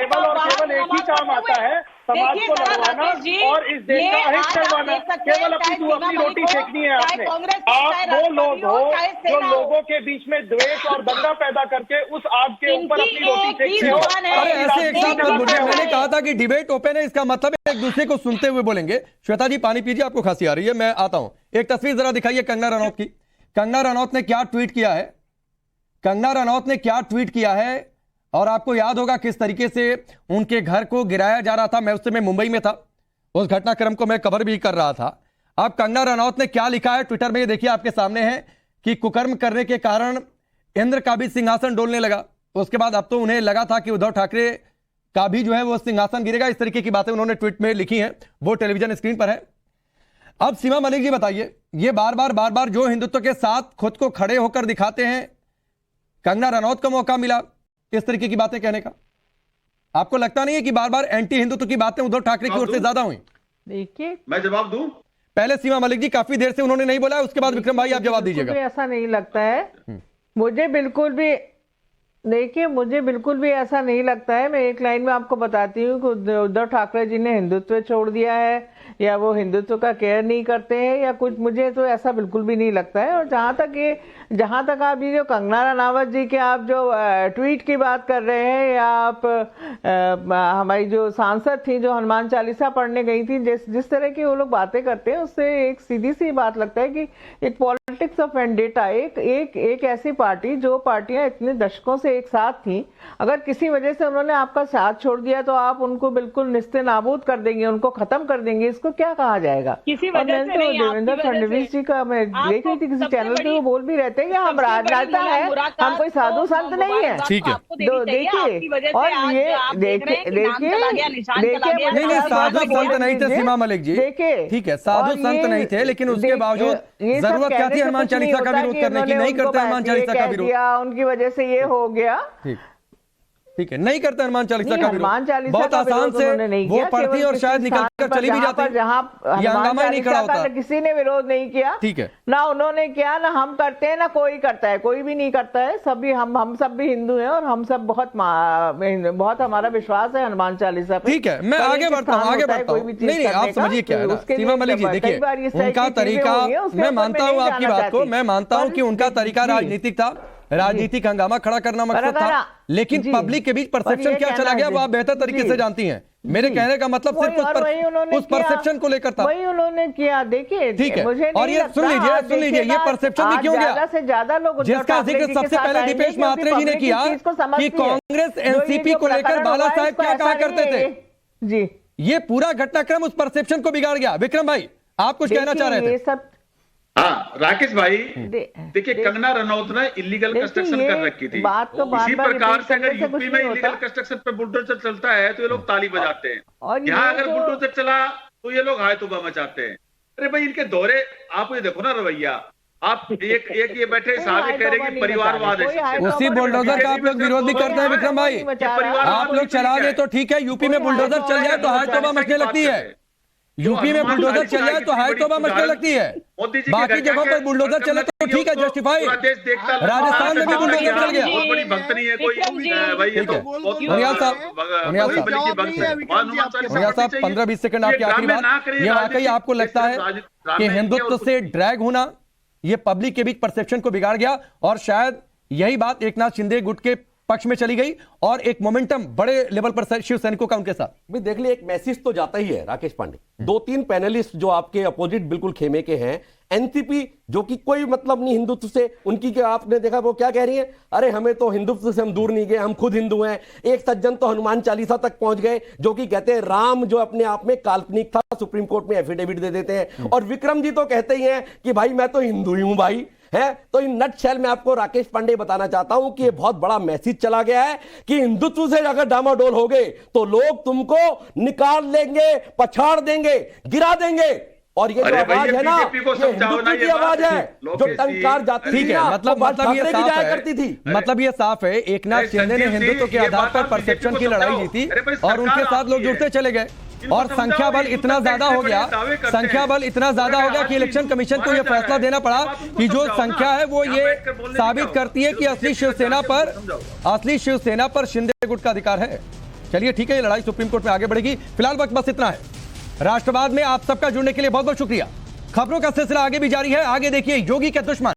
समाज को लड़वाना और इस देश का हित करवाना, केवल अपनी रोटी सेकनी है आपने। आप वो लोग हो जो लोगों के बीच में द्वेष और दंगा पैदा करके उस आग के ऊपर अपनी रोटी सेकते हो। अरे ऐसे एक साथ मत बोलिए, मैंने कहा था कि डिबेट ओपन है, इसका मतलब एक दूसरे को सुनते हुए बोलेंगे। श्वेता जी पानी पीजिए, आपको खांसी आ रही है, मैं आता हूं। एक तस्वीर जरा दिखाइए कंगना रनौत की। कंगना रनौत ने क्या ट्वीट किया है, कंगना रनौत ने क्या ट्वीट किया है, और आपको याद होगा किस तरीके से उनके घर को गिराया जा रहा था। मैं उस समय मुंबई में था, उस घटनाक्रम को मैं कवर भी कर रहा था। अब कंगना रनौत ने क्या लिखा है ट्विटर में, ये देखिए आपके सामने है कि कुकर्म करने के कारण इंद्र का भी सिंहासन डोलने लगा। उसके बाद अब तो उन्हें लगा था कि उद्धव ठाकरे का भी जो है वो सिंहासन गिरेगा, इस तरीके की बातें उन्होंने ट्वीट में लिखी हैं, वो टेलीविजन स्क्रीन पर है। अब सीमा मलिक जी बताइए, ये बार बार जो हिंदुत्व के साथ खुद को खड़े होकर दिखाते हैं, कंगना रनौत को मौका मिला इस तरीके की बातें कहने का, आपको लगता नहीं है कि बार बार एंटी हिंदुत्व की बातें उद्धव ठाकरे की ओर से ज्यादा हुई? देखिए, मैं जवाब दूं? पहले सीमा मलिक जी काफी देर से उन्होंने नहीं बोला, उसके बाद विक्रम भाई आप जवाब दीजिएगा। ऐसा नहीं लगता है मुझे, बिल्कुल भी। देखिए, मुझे बिल्कुल भी ऐसा नहीं लगता है। मैं एक लाइन में आपको बताती हूँ कि उद्धव ठाकरे जी ने हिंदुत्व छोड़ दिया है या वो हिंदुत्व का केयर नहीं करते हैं या कुछ, मुझे तो ऐसा बिल्कुल भी नहीं लगता है। और जहाँ तक आप ये जो कंगना रनावत जी के आप जो ट्वीट की बात कर रहे हैं, या आप हमारी जो सांसद थी जो हनुमान चालीसा पढ़ने गई थी, जिस तरह की वो लोग बातें करते हैं, उससे एक सीधी सी बात लगता है कि एक पॉलिटिक्स ऑफ वेंडेटा, एक ऐसी पार्टी जो पार्टियां इतने दशकों से एक साथ थी, अगर किसी वजह से उन्होंने आपका साथ छोड़ दिया तो आप उनको बिल्कुल निस्ते नाबूद कर देंगे, उनको खत्म कर देंगे, इसको क्या कहा जाएगा? किसी वजह से नहीं, देवेंद्र फडणवीस जी का मैं देख रही थी किसी चैनल पे, वो बोल भी रहते हैं कि हम राजनेता है, हम कोई साधु संत नहीं है। ठीक है, देखिए, और ये देखिए नहीं, साधु संत नहीं थे सीमा मलिक जी, देखिए, ठीक है, साधु संत नहीं थे, लेकिन उसके बावजूद जरूरत क्या थी हनुमान चालीसा का विरोध करने की? नहीं करते हनुमान चालीसा का विरोध, उनकी वजह से ये हो गया। ठीक है, नहीं करते हनुमान चालीसा का हनुमान विरोध, बहुत आसान से वो पढ़ती और शायद निकल कर चली भी जाती, ये हंगामा ही नहीं खड़ा होता। किसी ने विरोध नहीं किया, ठीक है, ना उन्होंने किया, ना हम करते हैं, ना कोई करता है, कोई भी नहीं करता है। सभी हम सब भी हिंदू हैं और हम सब बहुत हमारा विश्वास है हनुमान चालीसा पे। ठीक है, मैं आगे बढ़ता हूँ। नहीं, आप समझिए क्या है ना सीमा मलिक जी, देखिए उनका तरीका, मैं मानता हूँ आपकी बात को, मैं मानता हूँ कि उनका तरीका राजनीतिक था, राजनीतिक हंगामा खड़ा करना मकसद था, लेकिन पब्लिक के बीच परसेप्शन क्या चला गया वो आप बेहतर तरीके से जानती हैं। मेरे कहने का मतलब सिर्फ उस परसेप्शन को लेकर था, वही उन्होंने किया। देखिए, ठीक है, और ये सुन लीजिए, ये परसेप्शन भी क्यों गया? ज्यादा से ज्यादा लोग, जिसका जिक्र सबसे पहले दीपेश म्हात्रे जी ने किया कि कांग्रेस एनसीपी को लेकर बाला साहब क्या कहा करते थे जी, ये पूरा घटनाक्रम उस परसेप्शन को बिगाड़ गया। विक्रम भाई, आप कुछ कहना चाह रहे थे? हाँ राकेश भाई, देखिए कंगना रनौत ने इलीगल कंस्ट्रक्शन कर रखी थी, इसी प्रकार से अगर यूपी में इलीगल कंस्ट्रक्शन पे बुलडोजर चलता है तो ये लोग ताली बजाते हैं, यहाँ अगर बुलडोजर चला तो ये लोग हाय तौबा मचाते हैं। अरे भाई, इनके दौरे आप ये देखो ना रवैया, आप एक ये बैठे साहब कह रहे हैं कि परिवारवाद है, उसी बुलडोजर का आप लोग विरोध भी करते हैं विक्रम भाई। आप लोग चला गए तो ठीक है, यूपी में बुलडोजर चल जाए तो हाय तौबा मचने लगती है, यूपी में बुलडोजर चल जाए तो हाय तौबा मचने लगती है, बाकी जगहों पर बुलडोजर चले तो ठीक है, जस्टिफाई। राजस्थान में भी बुलडोजर चल गया। बहुत बड़ी भक्त नहीं है कोई भाई, ये तो मुनियाल साहब 15-20 सेकंड आपकी आखिरी बात, ये वाकई आपको लगता है कि हिंदुत्व से ड्रैग होना ये पब्लिक के बीच परसेप्शन को बिगाड़ गया, और शायद यही बात एकनाथ शिंदे गुट के पक्ष में चली गई और एक मोमेंटम बड़े लेवल पर शिव सैनिकों का उनके साथ? भाई देख लिया, एक मैसेज तो जाता ही है राकेश पांडे। 2-3 पैनलिस्ट जो आपके अपोजिट बिल्कुल खेमे के हैं, एनसीपी जो कि कोई मतलब नहीं हिंदुत्व से, उनकी क्या आपने देखा वो क्या कह रही है? अरे हमें तो हिंदुत्व से हम दूर नहीं गए, हम खुद हिंदू हैं। एक सज्जन तो हनुमान चालीसा तक पहुंच गए, जो कि कहते हैं राम जो अपने आप में काल्पनिक था, सुप्रीम कोर्ट में एफिडेविट दे देते हैं। और विक्रम जी तो कहते ही हैं कि भाई मैं तो हिंदू ही हूं भाई, है। तो इन नटशेल में आपको राकेश पांडे बताना चाहता हूं कि ये बहुत बड़ा मैसेज चला गया है कि हिंदुत्व से अगर डामाडोल हो गए तो लोग तुमको निकाल लेंगे, पछाड़ देंगे, गिरा देंगे। और ये जो आवाज है ना, ये हिंदुत्व की आवाज है जो टंकार जाती ठीक है, मतलब ये साफ है, करती थी। मतलब ये साफ है, एकनाथ शिंदे ने हिंदुत्व के आधार पर परसेप्शन की लड़ाई जीती और उनके साथ लोग जुड़ते चले गए, और संख्या बल इतना ज्यादा हो गया, कि इलेक्शन कमीशन को यह फैसला देना पड़ा कि जो संख्या है वो ये साबित करती है कि असली शिवसेना पर शिंदे गुट का अधिकार है। चलिए ठीक है, ये लड़ाई सुप्रीम कोर्ट में आगे बढ़ेगी। फिलहाल वक्त बस इतना है। राष्ट्रवाद में आप सबका जुड़ने के लिए बहुत बहुत शुक्रिया। खबरों का सिलसिला आगे भी जारी है। आगे देखिए योगी के दुश्मन